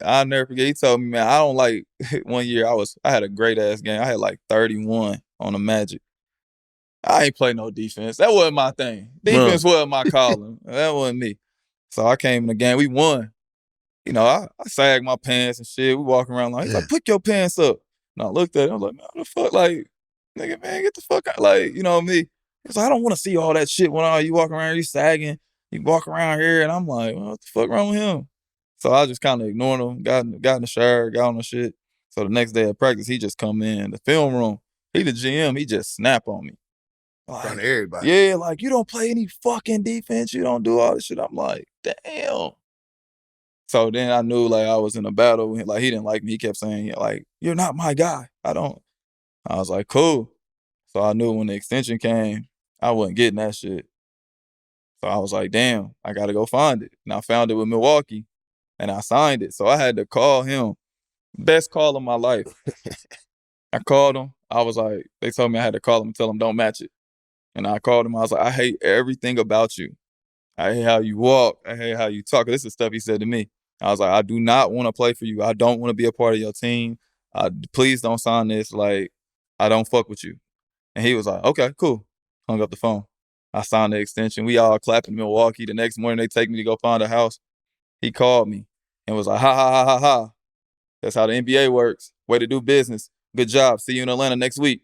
I'll never forget. He told me, man, I don't like, one year I had a great ass game. I had like 31 on the Magic. I ain't play no defense. That wasn't my thing. Defense wasn't my calling. That wasn't me. So I came in the game. We won. I sagged my pants and shit. We walking around like, he's like, put your pants up. And I looked at him. I was like, man, what the fuck? Like, nigga, man, get the fuck out. Like, me. He's like, I don't want to see all that shit when you walk around here, you sagging. You walk around here. And I'm like, what the fuck wrong with him? So I just kind of ignored him, got in the shower, got on the shit. So the next day at practice, he just come in the film room. He the GM. He just snap on me. Like, in front of everybody. Yeah, like, you don't play any fucking defense. You don't do all this shit. I'm like, damn. So then I knew, like, I was in a battle. Like, he didn't like me. He kept saying, like, you're not my guy. I was like, cool. So I knew when the extension came, I wasn't getting that shit. So I was like, damn, I got to go find it. And I found it with Milwaukee, and I signed it. So I had to call him. Best call of my life. I called him. I was like, they told me I had to call him and tell him don't match it. And I called him. I was like, I hate everything about you. I hate how you walk. I hate how you talk. This is stuff he said to me. I was like, I do not want to play for you. I don't want to be a part of your team. Please don't sign this. Like, I don't fuck with you. And he was like, okay, cool. Hung up the phone. I signed the extension. We all clapped in Milwaukee. The next morning, they take me to go find a house. He called me and was like, ha, ha, ha, ha, ha. That's how the NBA works. Way to do business. Good job. See you in Atlanta next week.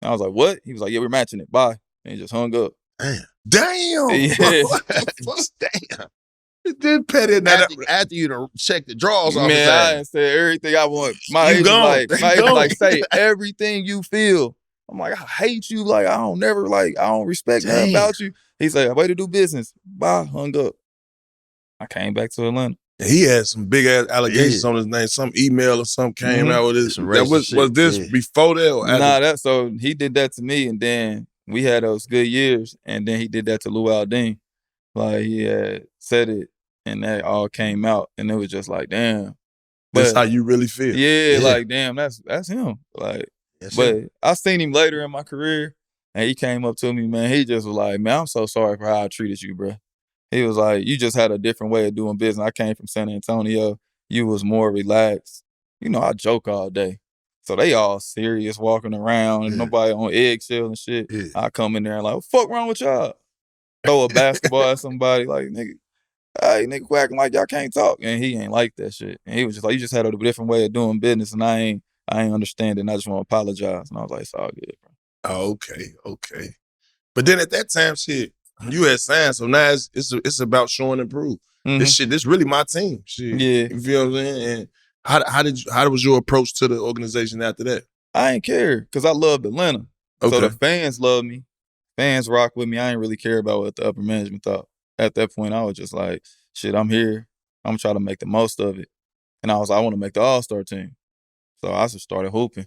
And I was like, what? He was like, yeah, we're matching it. Bye. And he just hung up. Damn. Yeah. Damn. It did pet it after you to check the draws off his ass. Man, I done said everything I want. My agent like, say everything you feel. I'm like, I hate you. Like, I don't respect nothing about you. He said, way to do business. Bye, hung up. I came back to Atlanta. He had some big ass allegations on his name. Some email or something came out with this. That was this before that or after? Nah, so he did that to me, and then we had those good years, and then he did that to Lou Aldine. Like, he had said it, and that all came out, and it was just like, damn. That's how you really feel. Yeah, like, damn, that's him. Like, I seen him later in my career, and he came up to me, man. He just was like, man, I'm so sorry for how I treated you, bro. He was like, you just had a different way of doing business. I came from San Antonio. You was more relaxed. You know, I joke all day. So they all serious walking around and nobody on eggshell and shit. Yeah. I come in there and like, what the fuck wrong with y'all? Throw a basketball at somebody like, nigga, hey, nigga, quacking like y'all can't talk. And he ain't like that shit. And he was just like, you just had a different way of doing business and I ain't understand it and I just want to apologize. And I was like, it's all good, bro. Oh, okay. But then at that time, shit, you had signed, so now it's about showing and prove. This really my team. Shit. Yeah. You feel what I'm saying? And how was your approach to the organization after that? I ain't care because I loved Atlanta. Okay. So the fans love me. Fans rock with me. I ain't really care about what the upper management thought. At that point, I was just like, shit, I'm here. I'm trying to make the most of it. And I want to make the All-Star team. So I just started hooping.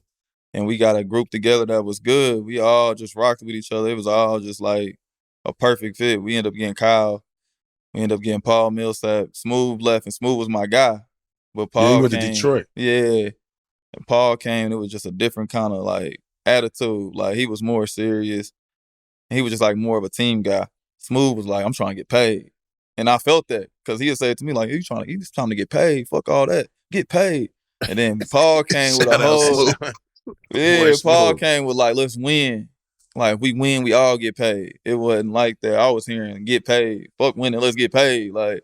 And we got a group together that was good. We all just rocked with each other. It was all just like a perfect fit. We ended up getting Kyle. We ended up getting Paul Millsap. Smooth left, and Smooth was my guy. But Paul he went to Detroit. Yeah. And Paul came, and it was just a different kind of, like, attitude. Like, he was more serious. And he was just, like, more of a team guy. Smooth was like, I'm trying to get paid. And I felt that because he had said to me, like, he's trying to get paid. Fuck all that. Get paid. And then Paul came with a whole... Yeah, Paul came with, like, let's win. Like, if we win, we all get paid. It wasn't like that. I was hearing get paid. Fuck winning, let's get paid. Like,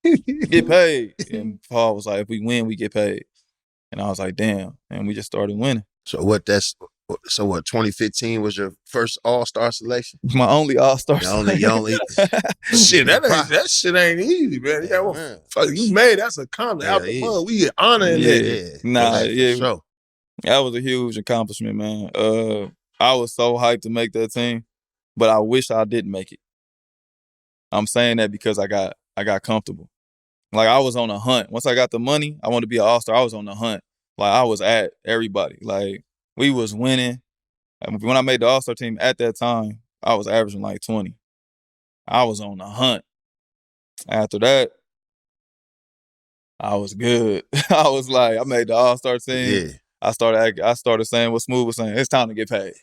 get paid. And Paul was like, if we win, we get paid. And I was like, damn. And we just started winning. So what, 2015 was your first All-Star selection? My only All-Star selection. Shit, that shit ain't easy, man. Yeah, well, fuck, you made that's a compliment. Out the mud, we get honor in that. Nah, yeah. Sure. That was a huge accomplishment, man. I was so hyped to make that team, but I wish I didn't make it. I'm saying that because I got comfortable. Like, I was on a hunt. Once I got the money, I wanted to be an All-Star. I was on the hunt. Like, I was at everybody. Like, we was winning. When I made the All-Star team at that time, I was averaging like 20. I was on the hunt. After that, I was good. I was like, I made the All-Star team. Yeah. I started saying what Smooth was saying. It's time to get paid.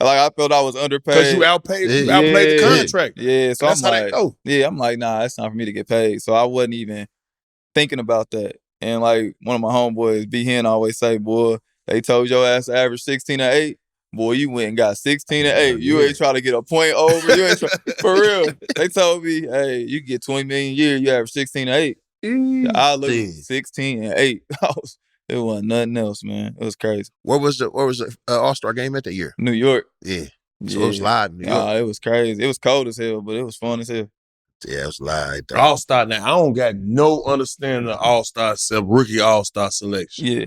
Like, I felt I was underpaid. Because you outplayed the contract. Yeah, so that's I'm how like, that go. Yeah, I'm like, nah, it's time for me to get paid. So I wasn't even thinking about that. And like one of my homeboys, B. Hen, always say, boy, they told your ass to average 16 or 8. Boy, you went and got 16 and 8. You ain't trying to get a point over. You ain't for real. They told me, hey, you get 20 million a year, you average 16 or 8. I looked 16 and 8. It wasn't nothing else, man. It was crazy. Where was the All-Star game at that year? New York. Yeah. So it was live in New York. It was crazy. It was cold as hell, but it was fun as hell. Yeah, it was live. All-Star now. I don't got no understanding of All-Star except rookie All-Star selection. Yeah.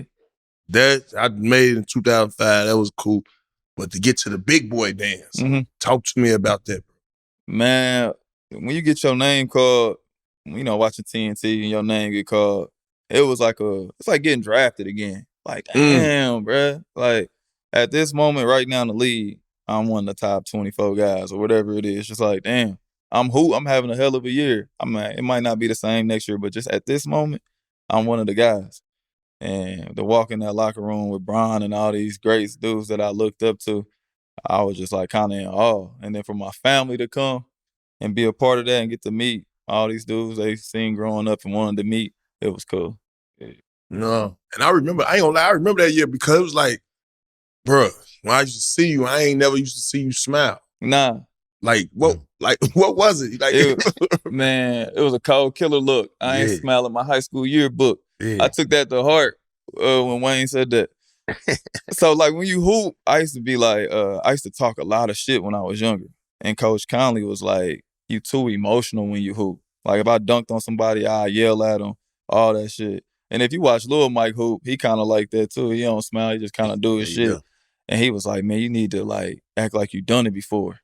That I made it in 2005. That was cool. But to get to the big boy dance, talk to me about that. Man, when you get your name called, watching TNT and your name get called, it's like getting drafted again. Like, damn, bruh. Like, at this moment right now in the league, I'm one of the top 24 guys or whatever it is. Just like, damn, I'm having a hell of a year. It might not be the same next year, but just at this moment, I'm one of the guys. And to walk in that locker room with Bron and all these great dudes that I looked up to, I was just like kind of in awe. And then for my family to come and be a part of that and get to meet all these dudes they seen growing up and wanted to meet, it was cool. Yeah. No. And I ain't gonna lie, I remember that year because it was like, bro, when I used to see you, I ain't never used to see you smile. Nah. Like, what was it? Like, man, it was a cold killer look. I ain't smiling my high school yearbook. Yeah. I took that to heart when Wayne said that. So, like, when you hoop, I used to be like, I used to talk a lot of shit when I was younger. And Coach Conley was like, you too emotional when you hoop. Like, if I dunked on somebody, I yell at them, all that shit. And if you watch Lil Mike hoop, he kind of like that too. He don't smile, he just kind of do his shit. And he was like, man, you need to like act like you done it before.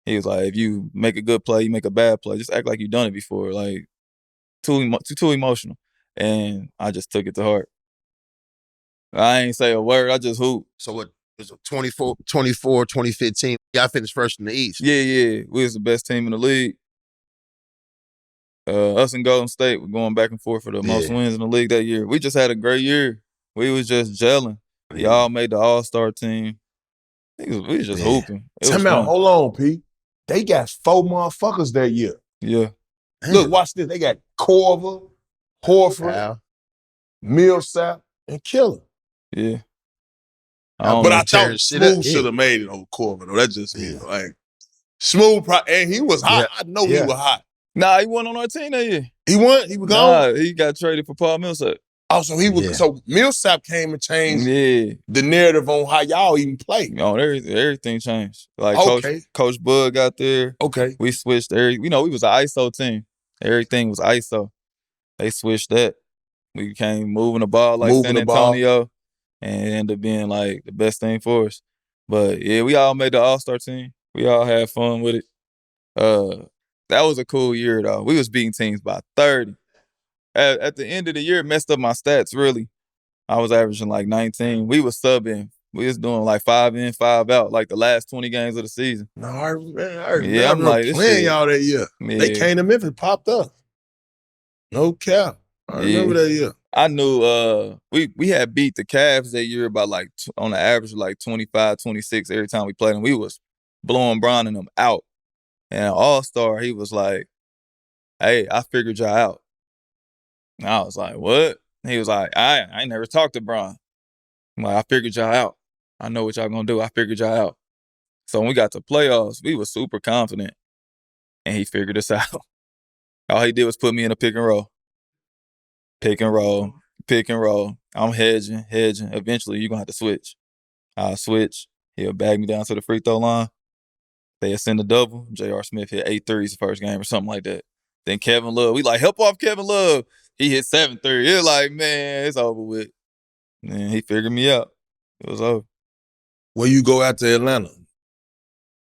He was like, if you make a good play, you make a bad play. Just act like you done it before. Like, too emotional. And I just took it to heart. I ain't say a word. I just hooped. So what was it, 2015? Y'all finished first in the East. Yeah. We was the best team in the league. Us and Golden State were going back and forth for the most wins in the league that year. We just had a great year. We was just gelling. Y'all made the All-Star team. We was just hooping. Hold on, P. They got 4 motherfuckers that year. Yeah. Damn. Look, watch this. They got Corver, Horford, Millsap, and Killer. Yeah. But I thought Smooth should have made it over Corver, though. That's just me. Like, Smooth, and he was hot. I know he was hot. Nah, he wasn't on our team that year. He wasn't? He was gone? Nah, he got traded for Paul Millsap. Oh, so he was. So Millsap came and changed the narrative on how y'all even play. Oh, everything changed. Like Coach Bud got there. Okay, we switched. We was an ISO team. Everything was ISO. They switched that. We became moving the ball like San Antonio, and it ended up being like the best thing for us. But yeah, we all made the All-Star team. We all had fun with it. That was a cool year though. We was beating teams by 30. At the end of the year, it messed up my stats, really. I was averaging like 19. We was subbing. We was doing like 5 in, 5 out, like the last 20 games of the season. No, I remember like, playing y'all that year. Yeah. They came to Memphis, popped up. No cap. I remember that year. I knew we had beat the Cavs that year about like, on the average, like 25, 26 every time we played them. We was blowing Bron and them out. And All-Star, he was like, hey, I figured y'all out. And I was like, what? He was like, I ain't never talked to Bron. I'm like, I figured y'all out. I know what y'all gonna do. I figured y'all out. So when we got to playoffs, we was super confident. And he figured us out. All he did was put me in a pick and roll. Pick and roll, pick and roll. I'm hedging. Eventually, you're gonna have to switch. I'll switch. He'll bag me down to the free throw line. They'll send a double. J.R. Smith hit 8 threes the first game or something like that. Then Kevin Love, we like, help off Kevin Love. He hit 7 threes. It's like, man, it's over with. And he figured me out. It was over. Where you go out to Atlanta?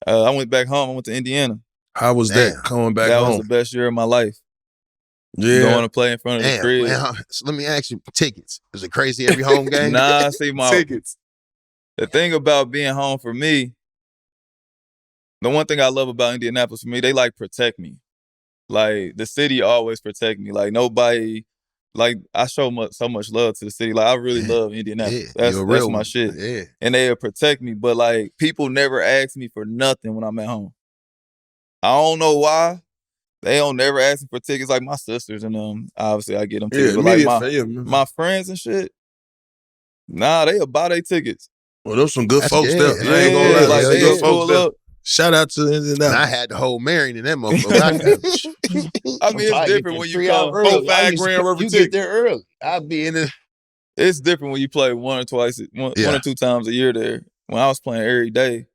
I went back home. I went to Indiana. How was that coming back home? That was the best year of my life. Yeah. Going to play in front of the crib. Man, so let me ask you, tickets. Was it crazy every home game? Nah, see, tickets. The thing about being home for me, the one thing I love about Indianapolis for me, they like protect me. Like the city always protect me. Like nobody, like I show so much love to the city. Like I really love Indianapolis. That's my shit. Yeah. And they'll protect me. But like people never ask me for nothing when I'm at home. I don't know why. They don't never ask me for tickets. Like my sisters and them, obviously I get them tickets. But like my friends and shit, nah, they'll buy their tickets. Well, those some good folks there. Yeah, I ain't gonna lie. Like they good folks there. Shout out to Indianapolis. I had the whole Marion in that motherfucker. I mean, it's different when you come early. 5 grand worth You get there early. I'll be in there. It's different when you play one or two times a year there. When I was playing every day,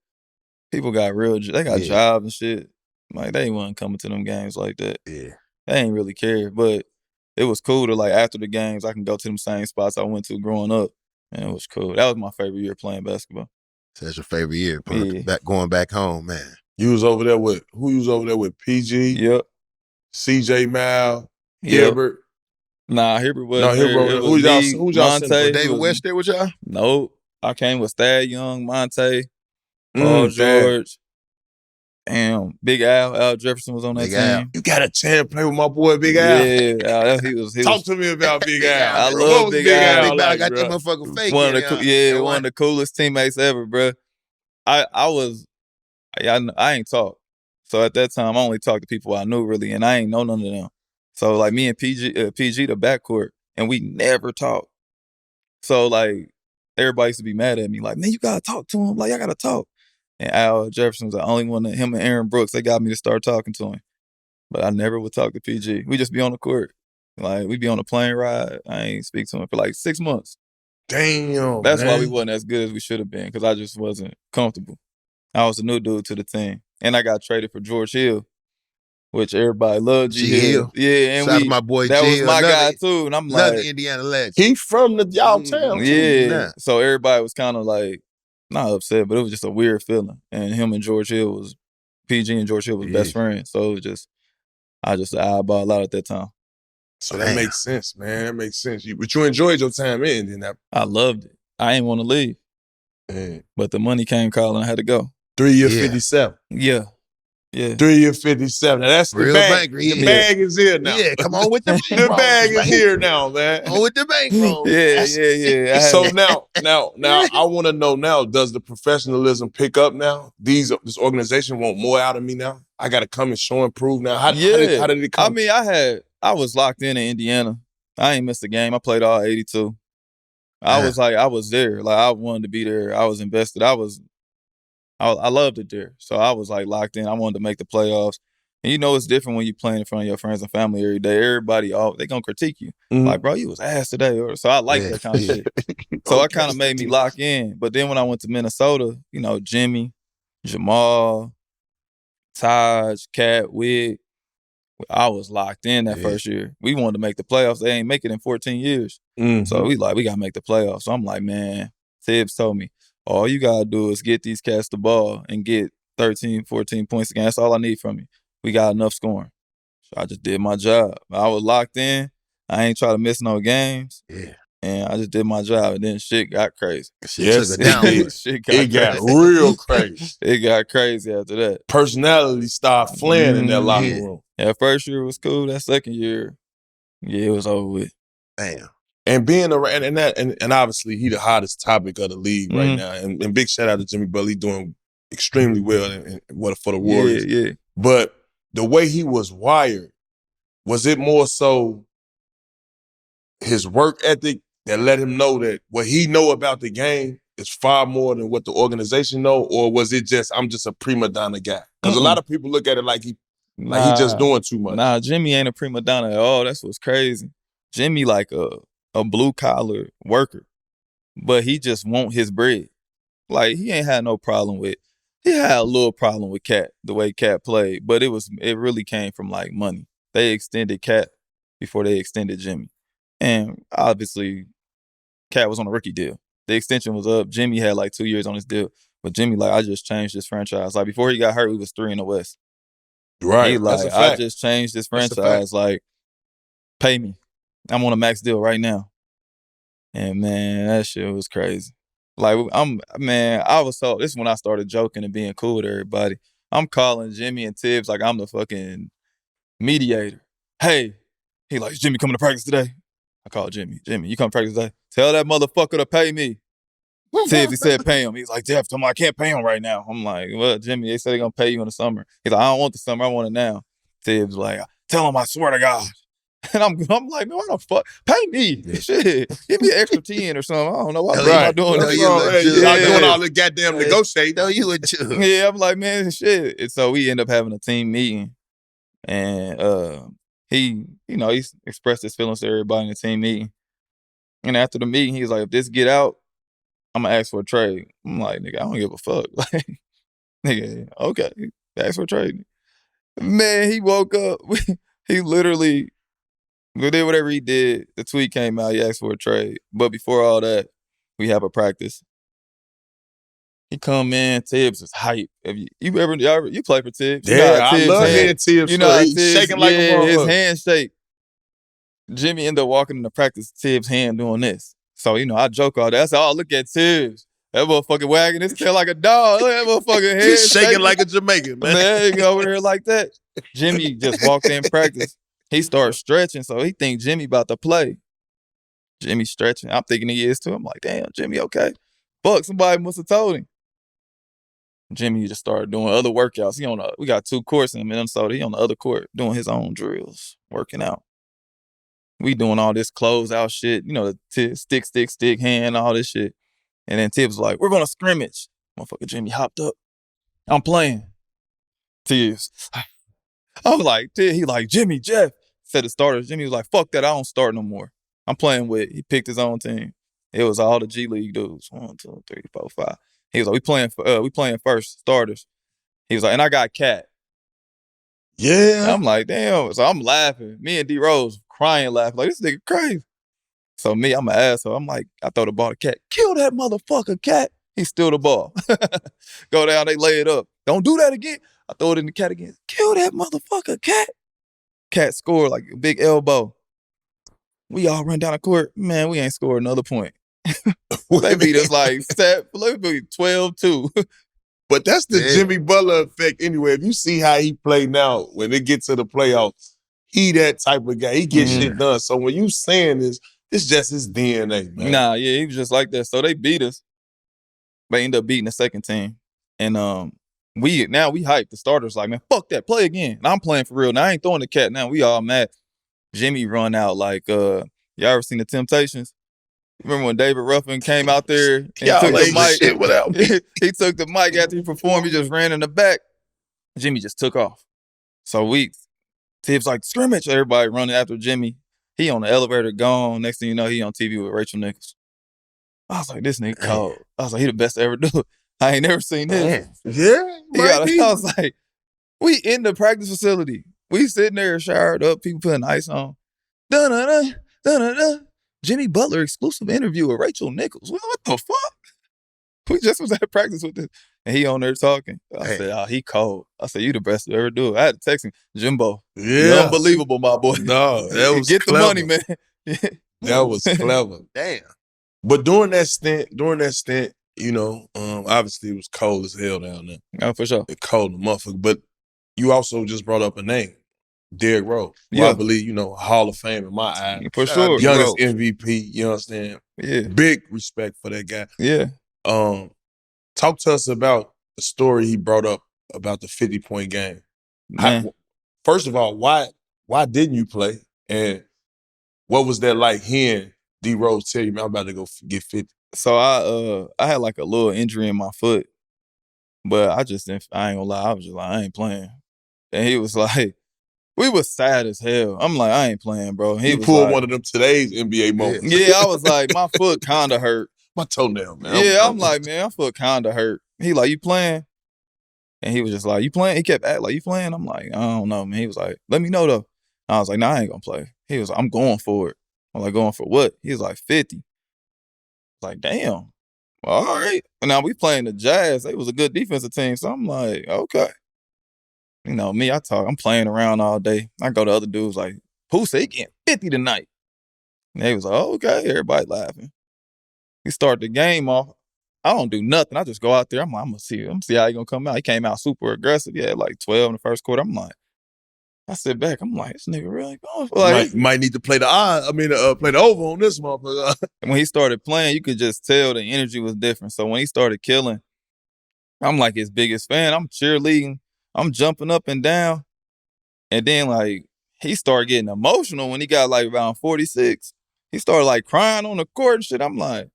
people got they got jobs and shit. Like they wasn't coming to them games like that. Yeah. They ain't really care. But it was cool to like after the games, I can go to them same spots I went to growing up. And it was cool. That was my favorite year playing basketball. So that's your favorite year, going back home, man. You was over there with, who you was over there with? PG? Yep. CJ Mal? Hibbert? Nah, Hibbert wasn't there. Who y'all Monte? David West there with y'all? Nope. I came with Thad Young, Monte, Paul George, and Big Al Jefferson was on that team. You got a chance to play with my boy Big Al? Yeah, he was. Talk to me about Big Al. I love Big Al. Big Al got that motherfucker fake. One of the coolest teammates ever, bro. I ain't talk. So at that time, I only talked to people I knew really, and I ain't know none of them. So like me and PG the backcourt, and we never talked. So like everybody used to be mad at me, like, man, you gotta talk to him. Like I gotta talk. And Al Jefferson was the only one that him and Aaron Brooks, they got me to start talking to him. But I never would talk to PG. We just be on the court. Like we'd be on a plane ride. I ain't speak to him for like 6 months. Damn. That's why we wasn't as good as we should have been, because I just wasn't comfortable. I was a new dude to the team. And I got traded for George Hill, which everybody loved. G Hill. Yeah, and shout out to my boy that G was Hill, my guy too. And I'm like, another Indiana legend. He from y'all town too. Yeah. So everybody was kind of like, not upset, but it was just a weird feeling. And him and George Hill was PG and George Hill was best friends. So it was I just eyeball out at that time. So that makes sense, man. That makes sense. But you enjoyed your time in Indianapolis. I loved it. I didn't want to leave. Man. But the money came calling. I had to go. 3 year 57. Yeah. Yeah. 3 year 57. Now that's Real the bag. banker, The bag is here now. Yeah, come on with the bank. The bag is here now, man. Come on with the bankroll. Yeah. So now, I want to know now, does the professionalism pick up now? This organization want more out of me now? I got to come and show and prove now. How did it come? I mean, I was locked in Indiana. I ain't missed a game. I played all 82. I was there. Like, I wanted to be there. I was invested. I loved it there. So I was like locked in. I wanted to make the playoffs. And you know it's different when you playing in front of your friends and family every day. Everybody, they gonna critique you. Mm-hmm. Like, bro, you was ass today. So I like that kind of shit. So it kind of made me lock in. But then when I went to Minnesota, you know, Jimmy, Jamal, Taj, Cat, Wig, I was locked in that first year. We wanted to make the playoffs. They ain't make it in 14 years. Mm-hmm. So we got to make the playoffs. So I'm like, man, Tibbs told me, all you got to do is get these cats the ball and get 13, 14 points a game. That's all I need from you. We got enough scoring. So I just did my job. I was locked in. I ain't try to miss no games. Yeah. And I just did my job. And then shit got crazy. Yes, Shit got real crazy. It got crazy after that. Personality started flaring in that locker room. Yeah, first year was cool. That second year, it was over with. Damn. And being around, and obviously he the hottest topic of the league right now. And big shout out to Jimmy Butler. He doing extremely well for the Warriors. Yeah. But the way he was wired, was it more so his work ethic that let him know that what he know about the game is far more than what the organization know? Or was it just, I'm just a prima donna guy? Because a lot of people look at it like he just doing too much. Nah, Jimmy ain't a prima donna at all. That's what's crazy. Jimmy like a blue collar worker, but he just want his bread. Like, he ain't had no problem with. He had a little problem with Cat, the way Cat played, but it really came from like money. They extended Cat before they extended Jimmy, and obviously, Cat was on a rookie deal. The extension was up. Jimmy had like 2 years on his deal, but Jimmy like, I just changed this franchise. Like, before he got hurt, we was 3 in the West. Right, he like, that's a fact. I just changed this franchise. Like, pay me. I'm on a max deal right now. And man, that shit was crazy. Like, I was so, this is when I started joking and being cool with everybody. I'm calling Jimmy and Tibbs like I'm the fucking mediator. Hey, he like, is Jimmy coming to practice today? I called Jimmy, you come to practice today? Tell that motherfucker to pay me. Tibbs, he said pay him. He's like, Jeff, tell him I can't pay him right now. I'm like, well, Jimmy, they said they're going to pay you in the summer. He's like, I don't want the summer, I want it now. Tibbs like, tell him I swear to God. And I'm like, man, why the fuck? Pay me. Yeah. Shit. Give me an extra 10 or something. I don't know why I'm doing this. I'm doing all the goddamn negotiating. No, you would too. Yeah, I'm like, man, shit. And so we end up having a team meeting. And he expressed his feelings to everybody in the team meeting. And after the meeting, he was like, if this get out, I'm going to ask for a trade. I'm like, nigga, I don't give a fuck. Like, nigga, okay, ask for a trade. Man, he woke up. He literally did whatever he did. The tweet came out. He asked for a trade. But before all that, we have a practice. He come in. Tibbs is hype. If you play for Tibbs? Yeah, I love hearing Tibbs. You know, he's shaking like a motherfucker. His hand shake. Jimmy ended up walking into practice. Tibbs' hand doing this. So I joke all that. I said, "Oh, look at Tibbs. That motherfucker wagging his tail like a dog. Look at that motherfucker head he's shaking like a Jamaican, man. Man, he go over there like that." Jimmy just walked in practice. He started stretching, so he think Jimmy about to play. Jimmy stretching. I'm thinking he is too. I'm like, damn, Jimmy, okay. Fuck, somebody must have told him. Jimmy just started doing other workouts. We got 2 courts in Minnesota. He on the other court doing his own drills, working out. We doing all this closeout shit, the stick, hand, all this shit. And then Tibbs was like, we're going to scrimmage. Motherfucker Jimmy hopped up. I'm playing. Tibbs. I'm like, he like, Jimmy, Jeff. Said the starters. Jimmy was like, fuck that, I don't start no more. I'm playing with, he picked his own team. It was all the G League dudes. 1, 2, 3, 4, 5. He was like, we playing first, starters. He was like, and I got Cat. Yeah. I'm like, damn. So I'm laughing. Me and D Rose crying, laughing. Like, this nigga crazy. So me, I'm an asshole. I'm like, I throw the ball to Cat. Kill that motherfucker, Cat. He steal the ball. Go down, they lay it up. Don't do that again. I throw it in the Cat again. Kill that motherfucker, Cat. Cat scored like a big elbow. We all run down the court. Man, we ain't scored another point. They beat us like 12-2. But that's the Jimmy Butler effect anyway. If you see how he play now, when it gets to the playoffs, he that type of guy. He gets shit done. So when you saying this, it's just his DNA, man. Nah, yeah, he was just like that. So they beat us. They ended up beating the second team. And we hyped. The starters like, man, fuck that, play again. And I'm playing for real. Now I ain't throwing the Cat now. We all mad. Jimmy run out like, y'all ever seen The Temptations? Remember when David Ruffin came out there and took the mic? Shit without me. He took the mic after he performed. He just ran in the back. Jimmy just took off. So Tibbs like, scrimmage. Everybody running after Jimmy. He on the elevator gone. Next thing you know, he on TV with Rachel Nichols. I was like, this nigga cold. I was like, he the best to ever do it. I ain't never seen this. Yeah, I was like, we in the practice facility. We sitting there showered up, people putting ice on. Dun-dun-dun, dun-dun-dun. Jimmy Butler exclusive interview with Rachel Nichols. What the fuck? We just was at practice with this. And he on there talking. I said, oh, he cold. I said, you the best to ever do it. I had to text him, Jimbo. Yeah. Unbelievable, my boy. No, that was Get clever. the money, man. That was clever. Damn. But during that stint, you know, obviously it was cold as hell down there. Oh, for sure. It cold, motherfucker. But you also just brought up a name, Derrick Rose. Who I believe, you know, Hall of Fame in my eyes. For sure. Youngest MVP, you understand? Yeah. Big respect for that guy. Yeah. Talk to us about the story he brought up about the 50-point game. First of all, why didn't you play? And what was that like hearing D Rose tell you, man, I'm about to go get 50? So I had like a little injury in my foot, but I ain't gonna lie, I was just like, I ain't playing. And he was like, we was sad as hell. I'm like, I ain't playing, bro. He pulled like, one of them today's NBA moments. Yeah, I was like, my foot kinda hurt. My toenail, man. Yeah, I'm like, man, my foot kinda hurt. He like, you playing? And he was just like, you playing? He kept acting like, you playing? I'm like, I don't know, man. He was like, let me know though. I was like, nah, I ain't gonna play. He was like, I'm going for it. I'm like, going for what? He was like, 50. Like, damn. All right. And now we playing the Jazz. They was a good defensive team. So I'm like, okay. You know, me, I'm playing around all day. I go to other dudes like, who said he getting 50 tonight? And they was like, oh, okay. Everybody laughing. We start the game off. I don't do nothing. I just go out there. I'm like, I'm gonna see how he gonna come out. He came out super aggressive. He had like 12 in the first quarter. I'm like, I sit back. I'm like, this nigga really going for like. Might need to play the play the over on this motherfucker. When he started playing, you could just tell the energy was different. So when he started killing, I'm like his biggest fan. I'm cheerleading. I'm jumping up and down. And then like he started getting emotional when he got like around 46. He started like crying on the court and shit. I'm like,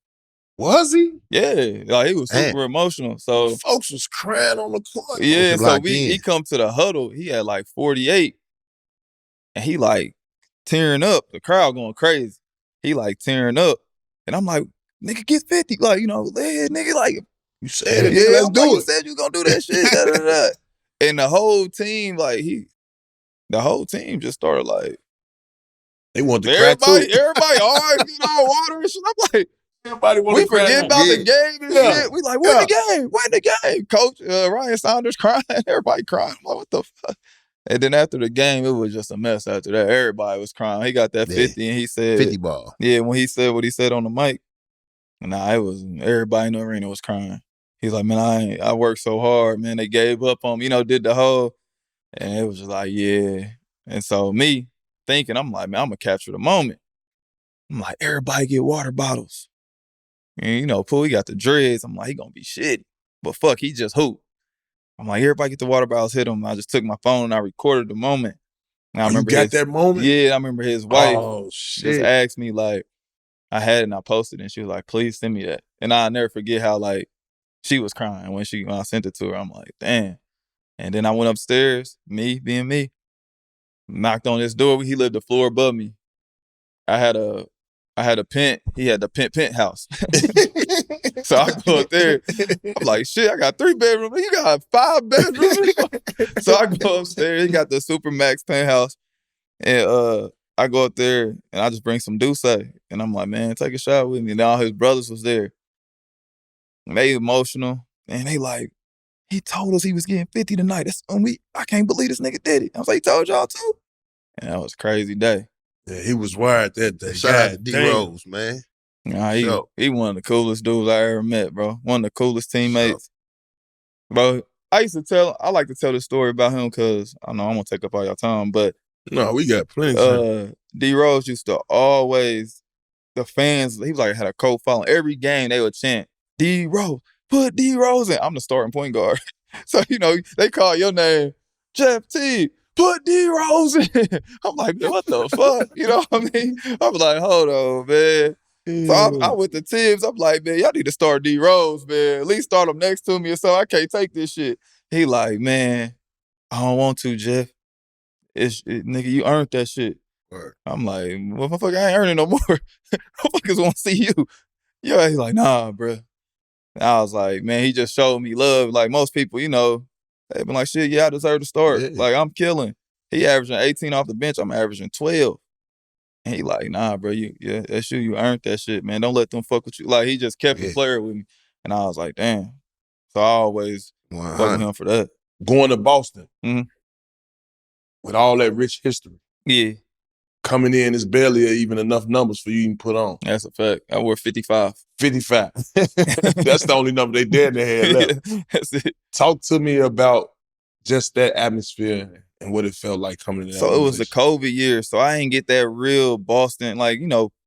was he? Yeah, like he was super emotional. So folks was crying on the court. Yeah, so he come to the huddle. He had like 48. And he like tearing up. The crowd going crazy. He like tearing up. And I'm like, nigga, get 50. Like, you know, yeah, nigga, like, you said it. Yeah, let's do it. You said you was going to do that shit. Da, da, da. And the whole team, like, just started like. They want the crack too. Everybody always get all water and shit. I'm like, everybody want we forget about the game and shit. We like, win the game. Coach Ryan Saunders crying. Everybody crying. I'm like, what the fuck? And then after the game, it was just a mess after that. Everybody was crying. He got that 50 and he said 50 ball. Yeah, when he said what he said on the mic, it was everybody in the arena was crying. He's like, man, I worked so hard, man. They gave up on me, you know, did the whole, and it was just like, yeah. And so me thinking, I'm like, man, I'm gonna capture the moment. I'm like, everybody get water bottles. And you know, Pooh, he got the dreads. I'm like, he gonna be shitty. But fuck, he just hooped. I'm like, everybody get the water bottles, hit him. I just took my phone and I recorded the moment. And I remember you got that moment? Yeah, I rember his wife just asked me, like, I had it and I posted it, and she was like, please send me that. And I'll never forget how, like, she was crying when I sent it to her. I'm like, damn. And then I went upstairs, me being me, knocked on his door. He lived the floor above me. I had a pent. He had the penthouse. So I go up there. I'm like, shit, I got 3 bedrooms. You got 5 bedrooms. So I go upstairs. He got the Supermax penthouse. And I go up there and I just bring some Douce. And I'm like, man, take a shot with me. And all his brothers was there. And they emotional. And they like, he told us he was getting 50 tonight. That's I can't believe this nigga did it. I was like, he told y'all too? And that was a crazy day. Yeah, he was wired that day. Shout out to D Rose, man. Nah, he one of the coolest dudes I ever met, bro. One of the coolest teammates. Bro, I like to tell this story about him because I know I'm gonna take up all your time, but no, we got plenty of time. D Rose used to always, the fans, he was like had a cult following. Every game they would chant, D Rose, put D Rose in. I'm the starting point guard. So, they call your name, Jeff Teague, put D Rose in. I'm like, man, what the fuck? You know what I mean? I'm like, hold on, man. So I went to Tibbs. I'm like, man, y'all need to start D Rose, man. At least start him next to me or so. I can't take this shit. He like, man, I don't want to, Jeff. Nigga, you earned that shit. Word. I'm like, motherfucker, I ain't earning no more. Motherfuckers want to see you. Yeah, he's like, nah, bro. And I was like, man, he just showed me love. Like most people, they been like, shit, yeah, I deserve to start. Yeah. Like, I'm killing. He averaging 18 off the bench. I'm averaging 12. And he like, nah, bro, that's you. You earned that shit, man. Don't let them fuck with you. Like, he just kept the player with me. And I was like, damn. So I always fuck with him for that. Going to Boston with all that rich history. Yeah. Coming in is barely even enough numbers for you to even put on. That's a fact. I wore 55. 55. That's the only number they dare they had left. Yeah, that's it. Talk to me about just that atmosphere and what it felt like coming in. So it was the COVID year, so I ain't get that real Boston. Like,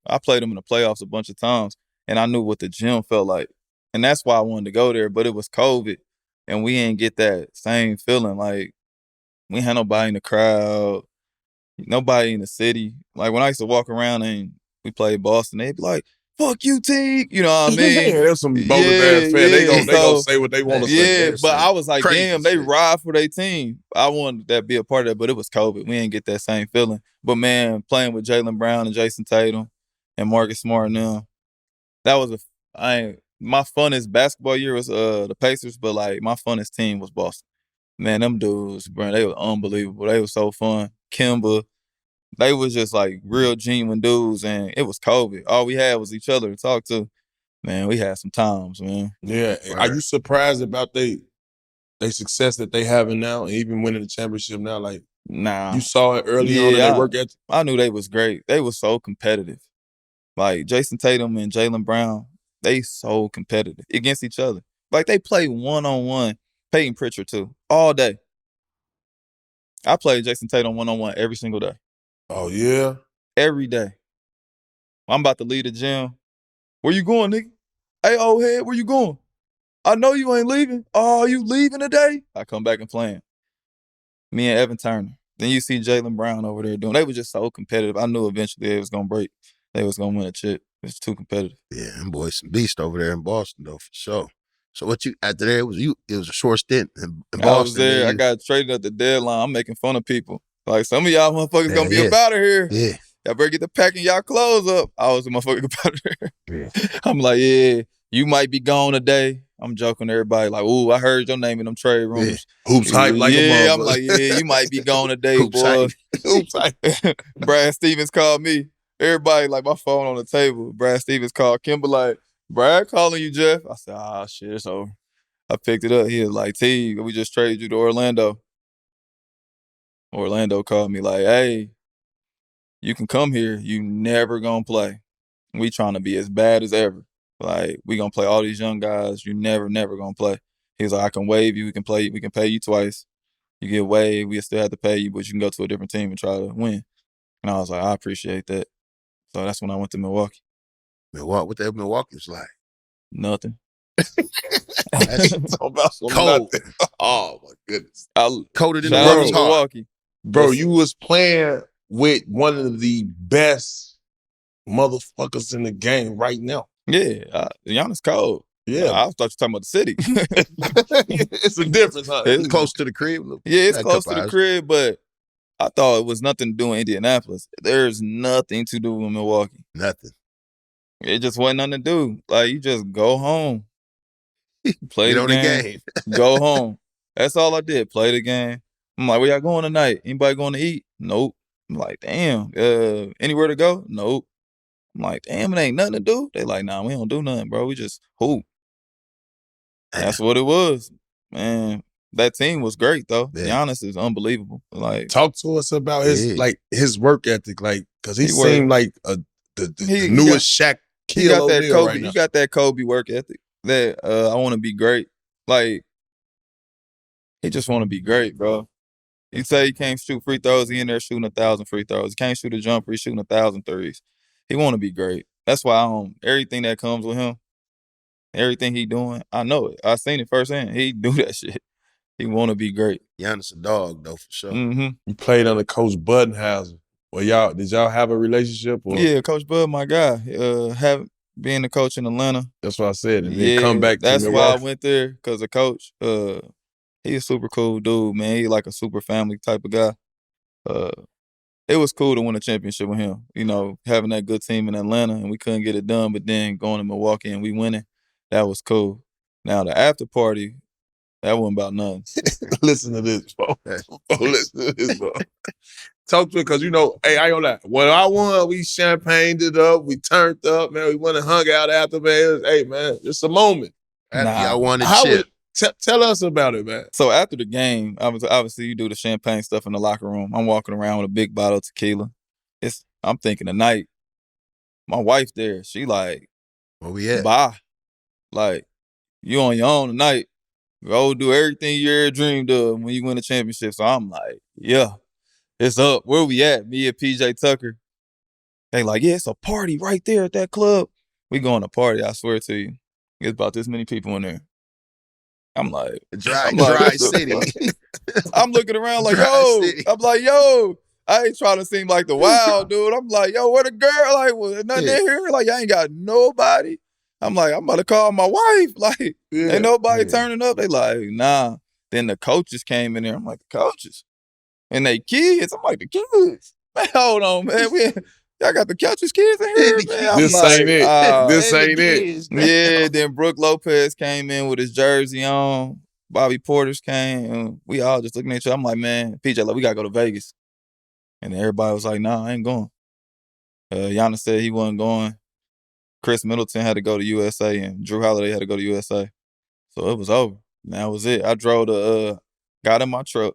I played them in the playoffs a bunch of times, and I knew what the gym felt like. And that's why I wanted to go there, but it was COVID, and we ain't get that same feeling. Like, we had nobody in the crowd, nobody in the city. Like, when I used to walk around and we played Boston, they'd be like, fuck you, Teague. You know what I mean? Yeah, there's some bogus ass fans. They gonna say what they want to say. Yeah, but I was like, damn, they ride for their team. I wanted that to be a part of that, but it was COVID. We didn't get that same feeling. But man, playing with Jaylen Brown and Jason Tatum and Marcus Smart and them, that was my funnest basketball year was the Pacers, but like my funnest team was Boston. Man, them dudes, bro, they were unbelievable. They were so fun. Kimba. They was just like real genuine dudes, and it was COVID. All we had was each other to talk to. Man, we had some times, man. Yeah. Are you surprised about they success that they having now, and even winning the championship now? Like, nah, you saw it early on in their work ethic? I knew they was great. They was so competitive. Like Jason Tatum and Jaylen Brown, they so competitive against each other. Like they play one-on-one. Peyton Pritchard too, all day. I played Jason Tatum one-on-one every single day. Oh, yeah? Every day. I'm about to leave the gym. Where you going, nigga? Hey, old head, where you going? I know you ain't leaving. Oh, you leaving today? I come back and playing. Me and Evan Turner. Then you see Jaylen Brown over there doing. They were just so competitive. I knew eventually they was going to break. They was going to win a chip. It was too competitive. Yeah, them boys some beast over there in Boston, though, for sure. So after there, it was a short stint in Boston. I was there. I got traded at the deadline. I'm making fun of people. Like, some of y'all motherfuckers gonna be up out of here. Yeah. Y'all better get the packing y'all clothes up. I was a motherfucker up out of there. Yeah. I'm like, yeah, you might be gone today. I'm joking to everybody. Like, ooh, I heard your name in them trade rooms. Yeah. Hoops hype like a motherfucker. Yeah, I'm like, yeah, you might be gone today, Hoops boy. Hoops hype. Brad Stevens called me. Everybody, like, my phone on the table. Brad Stevens called Kimber, like, Brad calling you, Jeff. I said, shit, it's over. I picked it up. He was like, Teague, we just traded you to Orlando. Orlando called me like, hey, you can come here. You never gonna play. We trying to be as bad as ever. Like, we gonna play all these young guys. You never gonna play. He's like, I can waive you. We can pay you twice. You get waived. We still have to pay you, but you can go to a different team and try to win. And I was like, I appreciate that. So that's when I went to Milwaukee. What that Milwaukee was like? Nothing. That's cold. Nothing. Oh my goodness. Colder than the world's heart. Milwaukee. Bro, you was playing with one of the best motherfuckers in the game right now. Yeah, Giannis cold. Yeah. I thought you were talking about the city. It's a difference, huh? It's close to the crib. Yeah, it's close to the crib, but I thought it was nothing to do in Indianapolis. There's nothing to do in Milwaukee. Nothing. It just wasn't nothing to do. Like, you just go home. Play the game. Go home. That's all I did. Play the game. I'm like, where y'all going tonight? Anybody going to eat? Nope. I'm like, damn. Anywhere to go? Nope. I'm like, damn, it ain't nothing to do. They like, nah, we don't do nothing, bro. We just hoop. That's what it was. Man, that team was great though. Yeah. Giannis is unbelievable. Like, talk to us about his work ethic, like, because he seemed like the newest Shaq. He got that Kobe. Right now. He got that Kobe work ethic. That I want to be great. Like, he just want to be great, bro. He say he can't shoot free throws. He in there shooting 1,000 free throws. He can't shoot a jumper. He's shooting 1,000 threes. He want to be great. That's why everything that comes with him, everything he doing, I know it. I seen it firsthand. He do that shit. He want to be great. Giannis a dog though, for sure. Mm-hmm. You played under Coach Budenholzer. Well, did y'all have a relationship? Or? Yeah, Coach Bud, my guy. Being the coach in Atlanta. That's what I said. And then come back to That's Milwaukee. why I went there, because the coach, he's a super cool dude, man. He like a super family type of guy. It was cool to win a championship with him. You know, having that good team in Atlanta, and we couldn't get it done, but then going to Milwaukee and we winning, that was cool. Now, the after party, that wasn't about nothing. Listen to this, bro. Listen to this, bro. Talk to it, because, hey, I ain't gonna lie. When I won, we champagned it up. We turned up, man. We went and hung out after, man. Hey, man, it's a moment. I won a chip. Tell us about it, man. So after the game, obviously you do the champagne stuff in the locker room. I'm walking around with a big bottle of tequila. I'm thinking tonight, my wife there, she like, where we at? Bye. Like, you on your own tonight. Go do everything you ever dreamed of when you win a championship. So I'm like, yeah, it's up. Where we at? Me and PJ Tucker. They like, yeah, it's a party right there at that club. We going to party, I swear to you. There's about this many people in there. I'm like, dry city. I'm looking around like, I'm like, yo, I ain't trying to seem like the wild dude. I'm like, yo, where the girl? Like, well, nothing in here? Like, I ain't got nobody. I'm like, I'm about to call my wife. Like, ain't nobody turning up. They like, nah. Then the coaches came in there. I'm like, the coaches? And they kids? I'm like, the kids? Man, hold on, man. Y'all got the coaches' kids in here, man. This ain't it. This ain't it. Yeah, then Brooke Lopez came in with his jersey on. Bobby Porter's came. And we all just looking at each other. I'm like, man, PJ, like, we got to go to Vegas. And everybody was like, nah, I ain't going. Giannis said he wasn't going. Chris Middleton had to go to USA, and Drew Holiday had to go to USA. So it was over. And that was it. I drove got in my truck.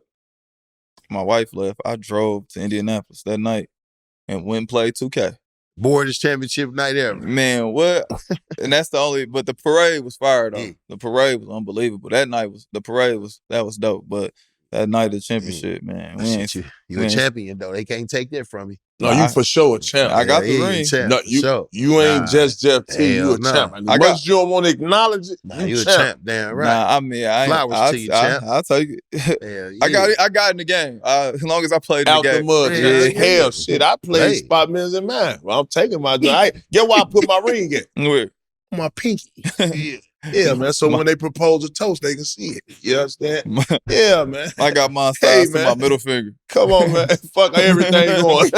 My wife left. I drove to Indianapolis that night and went and played 2K. Boardest championship night ever. Man, what? And that's the only, but the parade was fire though. The parade was unbelievable. That was dope. But that night of the championship, man. You a champion though. They can't take that from you. No, you for sure a champ. I got the ring. No, you ain't just Jeff T. You a champ. As you don't want to acknowledge it, you a champ. Damn right. Nah, I mean, flowers to you, champ. I'll take it. I got in the game. As long as I played in the game. Out the mud. Hell, shit. I played spot minutes in mine. Well, I'm taking my job. Get where I put my ring at? Where? My pinky. Yeah, man. So when they propose a toast, they can see it. You understand? Yeah, man. I got mine sized to my middle finger. Come on, man. Fuck everything going.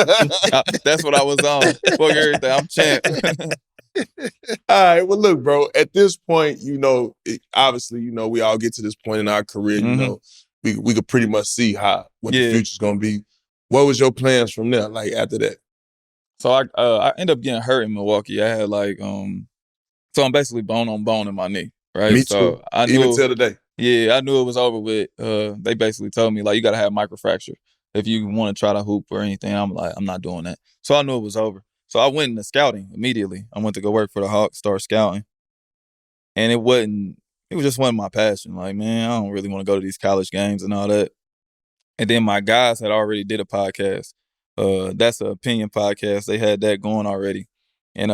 That's what I was on. Fuck everything. I'm champ. All right. Well, look, bro. At this point, obviously, we all get to this point in our career. We could pretty much see what the future's gonna be. What was your plans from there? Like after that? So I ended up getting hurt in Milwaukee. I had so I'm basically bone on bone in my knee, right? Me so too. I knew, even till today. Yeah, I knew it was over with. They basically told me, like, you got to have microfracture if you want to try to hoop or anything. I'm like, I'm not doing that. So I knew it was over. So I went into scouting immediately. I went to go work for the Hawks, start scouting. And it just wasn't my passion. Like, man, I don't really want to go to these college games and all that. And then my guys had already did a podcast. That's an opinion podcast. They had that going already. And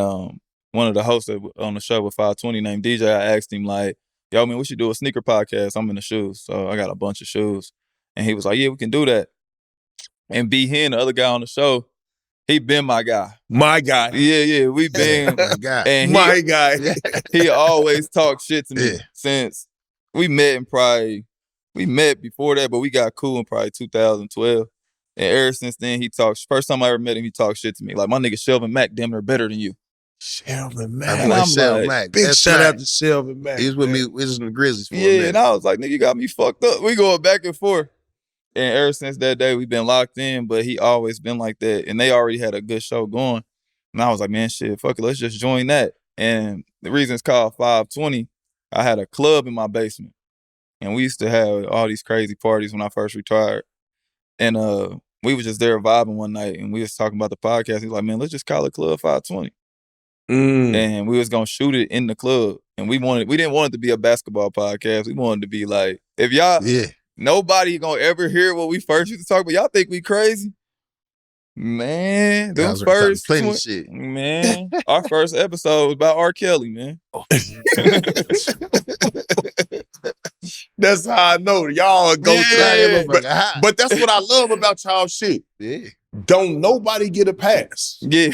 one of the hosts on the show with 520 named DJ, I asked him, like, yo, man, we should do a sneaker podcast. I'm in the shoes. So I got a bunch of shoes. And he was like, yeah, we can do that. And B. Hen, the other guy on the show, he been my guy. My guy. Yeah, we been my guy. And my guy. He always talked shit to me since we met we met before that, but we got cool in probably 2012. And ever since then, first time I ever met him, he talked shit to me. Like, my nigga Shelvin Mack damn near better than you. Shelvin Mack. Shelvin Mack. Big shout out to Shelvin Mack. He was with me. We was in the Grizzlies for a Yeah, minute. and I was like, nigga, you got me fucked up. We going back and forth. And ever since that day, we've been locked in, but he always been like that. And they already had a good show going. And I was like, man, shit, fuck it, let's just join that. And the reason it's called 520, I had a club in my basement. and we used to have all these crazy parties when I first retired. And we was just there vibing one night, and we was talking about the podcast. He was like, man, let's just call it Club 520. And we was gonna shoot it in the club. And we didn't want it to be a basketball podcast. We wanted to be like, if y'all, nobody gonna ever hear what we first used to talk about. Y'all think we crazy? Man, those first plenty shit. Man, our first episode was about R. Kelly, man. That's how I know y'all go but that's what I love about y'all shit. Yeah. Don't nobody get a pass. Yeah.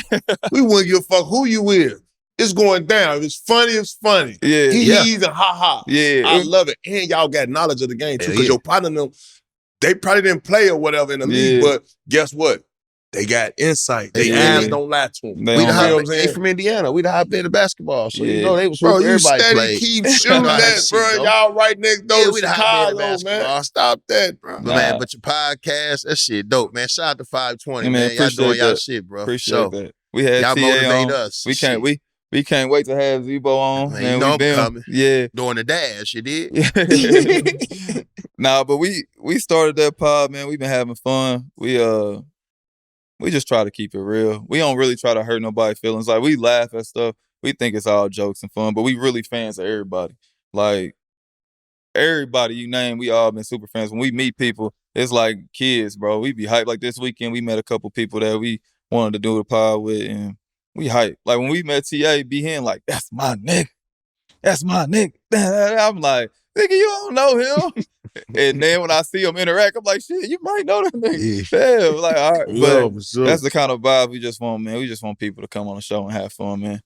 We wouldn't give a fuck who you with. It's going down. If it's funny, it's funny. Yeah. He's and ha-ha. Yeah. I love it. And y'all got knowledge of the game, too, because your partner, them, they probably didn't play or whatever in the league, but guess what? They got insight. They eyes don't lie to them. They from Indiana. We the hotbed of basketball. So, you know, they was bro, you everybody steady played. keep shooting that, bro. Y'all right next door to Chicago, man. Stop that, bro. Man, but your podcast, that shit dope, man. Shout out to 520, man. Y'all doing y'all shit, bro. Appreciate that. We had y'all TA motivate on. us. We can't wait to have Zebo on. Man, you know I'm coming. Yeah. Doing the dash, you did? Nah, but we started that pod, man. We've been having fun. We just try to keep it real. We don't really try to hurt nobody's feelings. Like, we laugh at stuff. We think it's all jokes and fun, but we really fans of everybody. Like, everybody you name, we all been super fans. When we meet people, it's like kids, bro. We be hyped. Like, this weekend, we met a couple people that we wanted to do the pod with, and we hyped. Like, when we met TA, be him like, that's my nigga. That's my nigga. I'm like, nigga, you don't know him. And then when I see him interact, I'm like, shit, you might know that nigga. Damn, like, all right. But that's the kind of vibe we just want, man. We just want people to come on the show and have fun, man.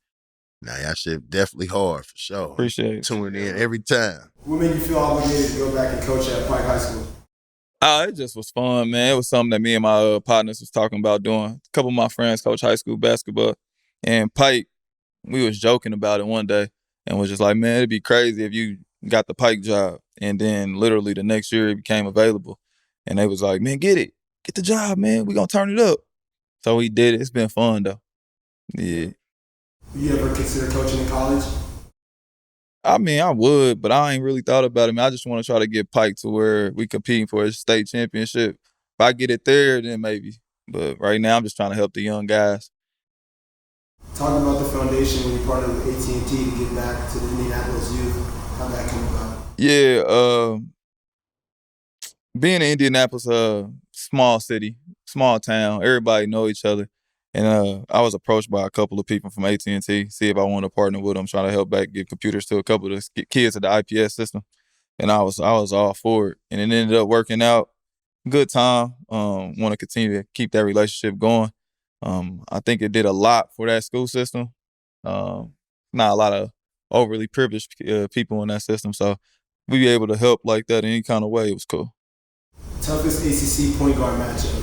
Nah, y'all shit definitely hard for sure. Appreciate it. Tuning in every time. What made you feel obligated to go back and coach at Pike High School? It just was fun, man. It was something that me and my partners was talking about doing. A couple of my friends coach high school basketball. And Pike, we was joking about it one day and was just like, man, it'd be crazy if you got the Pike job. And then literally the next year it became available. And they was like, man, get it. Get the job, man. We gonna turn it up. So we did it. It's been fun, though. Yeah. You ever consider coaching in college? I mean, I would, but I ain't really thought about it. I just want to try to get Pike to where we competing for a state championship. If I get it there, then maybe. But right now, I'm just trying to help the young guys. Talking about the foundation when you partnered with AT&T to get back to the Indianapolis youth, how'd that come about? Yeah, being in Indianapolis, small city, small town, everybody know each other. And I was approached by a couple of people from AT&T, see if I wanted to partner with them, trying to help back get computers to a couple of the kids at the IPS system. And I was all for it. And it ended up working out. Good time. Want to continue to keep that relationship going. I think it did a lot for that school system. Not a lot of overly privileged people in that system. So we be able to help like that in any kind of way. It was cool. Toughest ACC point guard matchup?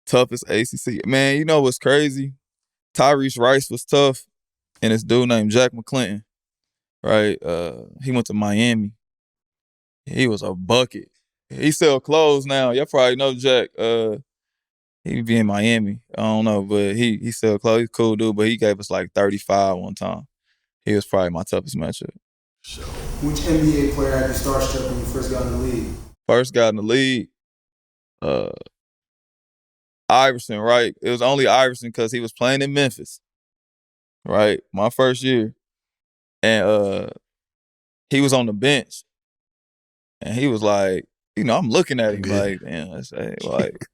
Toughest ACC. Man, you know what's crazy? Tyrese Rice was tough, and this dude named Jack McClinton, right? He went to Miami. He was a bucket. He sell clothes now. Y'all probably know Jack. He be in Miami. I don't know, but he sell clothes. He's a cool dude, but he gave us like 35 one time. He was probably my toughest matchup. So, which NBA player had you starstruck when you first got in the league? First got in the league, Iverson, right? It was only Iverson because he was playing in Memphis, right? My first year. And he was on the bench. And he was like, you know, I'm looking at him like, damn, like,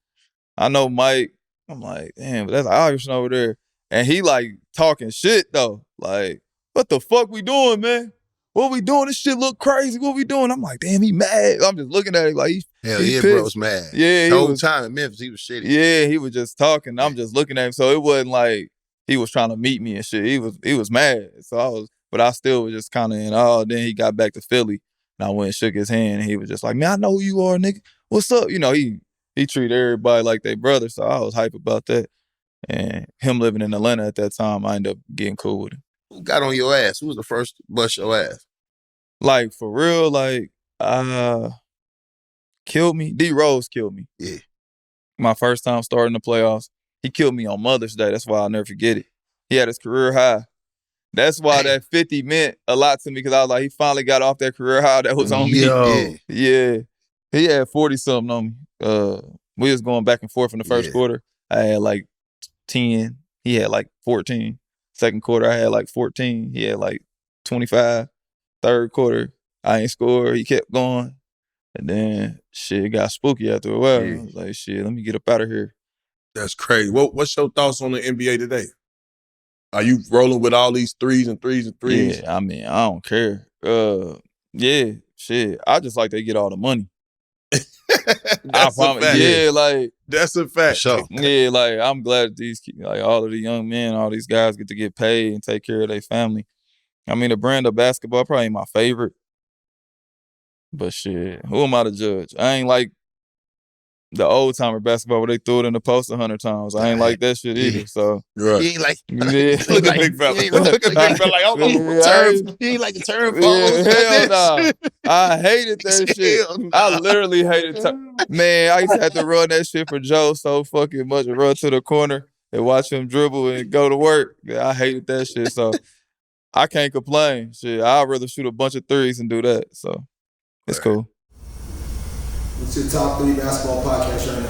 I know Mike. I'm like, damn, but that's Iverson over there. And he like talking shit though. Like, what the fuck we doing, man? What we doing? This shit look crazy. What we doing? I'm like, damn, he mad. I'm just looking at him like, hell yeah, bro was mad. Yeah, the whole time in Memphis, he was shitty. Yeah, he was just talking. I'm just looking at him. So it wasn't like he was trying to meet me and shit. He was mad. So I still was just kind of in awe. Then he got back to Philly, and I went and shook his hand, and he was just like, man, I know who you are, nigga. What's up? You know, he treated everybody like they brother. So I was hype about that. And him living in Atlanta at that time, I ended up getting cool with him. Who got on your ass? Who was the first to bust your ass? Like, for real, like, killed me. D Rose killed me. Yeah. My first time starting the playoffs. He killed me on Mother's Day. That's why I'll never forget it. He had his career high. That's why that 50 meant a lot to me because I was like, he finally got off that career high that was on me. Yeah. He had 40-something on me. We was going back and forth in the first quarter. I had like 10. He had like 14. Second quarter, I had like 14. He had like 25. Third quarter, I ain't score. He kept going. And then shit got spooky after a while. I was like, shit, let me get up out of here. That's crazy. What's your thoughts on the NBA today? Are you rolling with all these threes and threes and threes? Yeah, I mean, I don't care. Yeah, shit. I just like they get all the money. That's a fact. Yeah, like that's a fact. Sure. Yeah, like I'm glad that these like all of the young men, all these guys get to get paid and take care of their family. I mean, the brand of basketball probably ain't my favorite, but shit, who am I to judge? I ain't like the old timer basketball where they threw it in the post 100 times. I ain't like that shit either. So right. You ain't like look at big fella. Look at big fella like I don't know terms. You ain't like the term phones. Hell nah. I hated that shit. I literally hated man, I used to have to run that shit for Joe so fucking much and run to the corner and watch him dribble and go to work. Yeah, I hated that shit. So I can't complain. Shit, I'd rather shoot a bunch of threes and do that. So it's cool. What's your top 3 basketball podcast right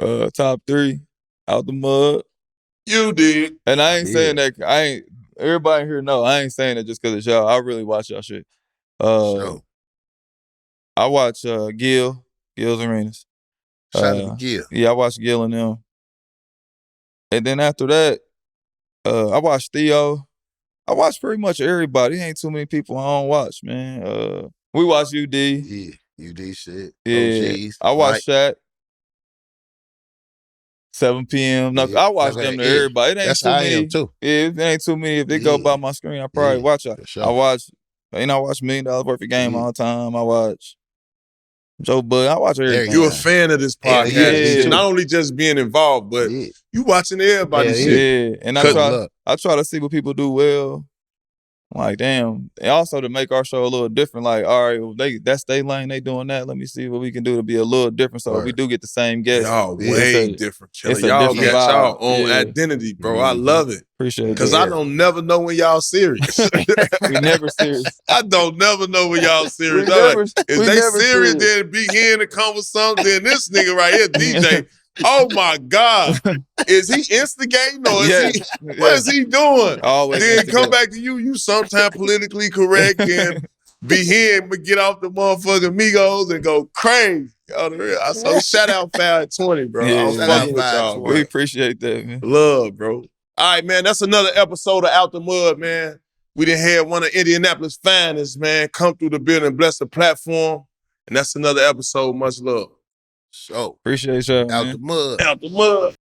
now? Top 3, Out the Mud. You did. And I ain't saying that. Everybody here know. I ain't saying that just because it's y'all. I really watch y'all shit. Sure. I watch Gil's Arenas. Shout out to Gil. Yeah, I watch Gil and them. And then after that, I watch Theo. I watch pretty much everybody. Ain't too many people I don't watch, man. We watch UD. Yeah. UD shit. Yeah, OGs, I watch Shaq. 7 p.m. No, I watch them to everybody. It ain't that's too how many. I am too. Yeah, it ain't too many. If they go by my screen, I probably watch it. Sure. I watch $1 million worth of game all the time. I watch Joe Bud. I watch everything. You a fan of this podcast. Not only just being involved, but you watching everybody's shit. Yeah, and I try to see what people do well. Like, damn. And also to make our show a little different, like, all right, well, that's their lane, they doing that. Let me see what we can do to be a little different so we do get the same guests. Y'all way different, killer. Y'all got y'all own identity, bro. I love it. Appreciate it. Because I don't never know when y'all serious. We never serious. I don't never know when y'all serious. If they serious, then be here to come with something. Then this nigga right here, DJ, oh my God. Is he instigating or what is he doing? Always then come back to you sometimes politically correct and be here but get off the motherfucking Migos and go crazy. So shout out Foul at 20, bro. Yeah, shout out with y'all, we appreciate that, man. Love, bro. All right, man, that's another episode of Out the Mud, man. We done had one of Indianapolis' finest, man, come through the building, bless the platform. And that's another episode. Much love. So appreciate y'all. Out the Mud. Out the Mud.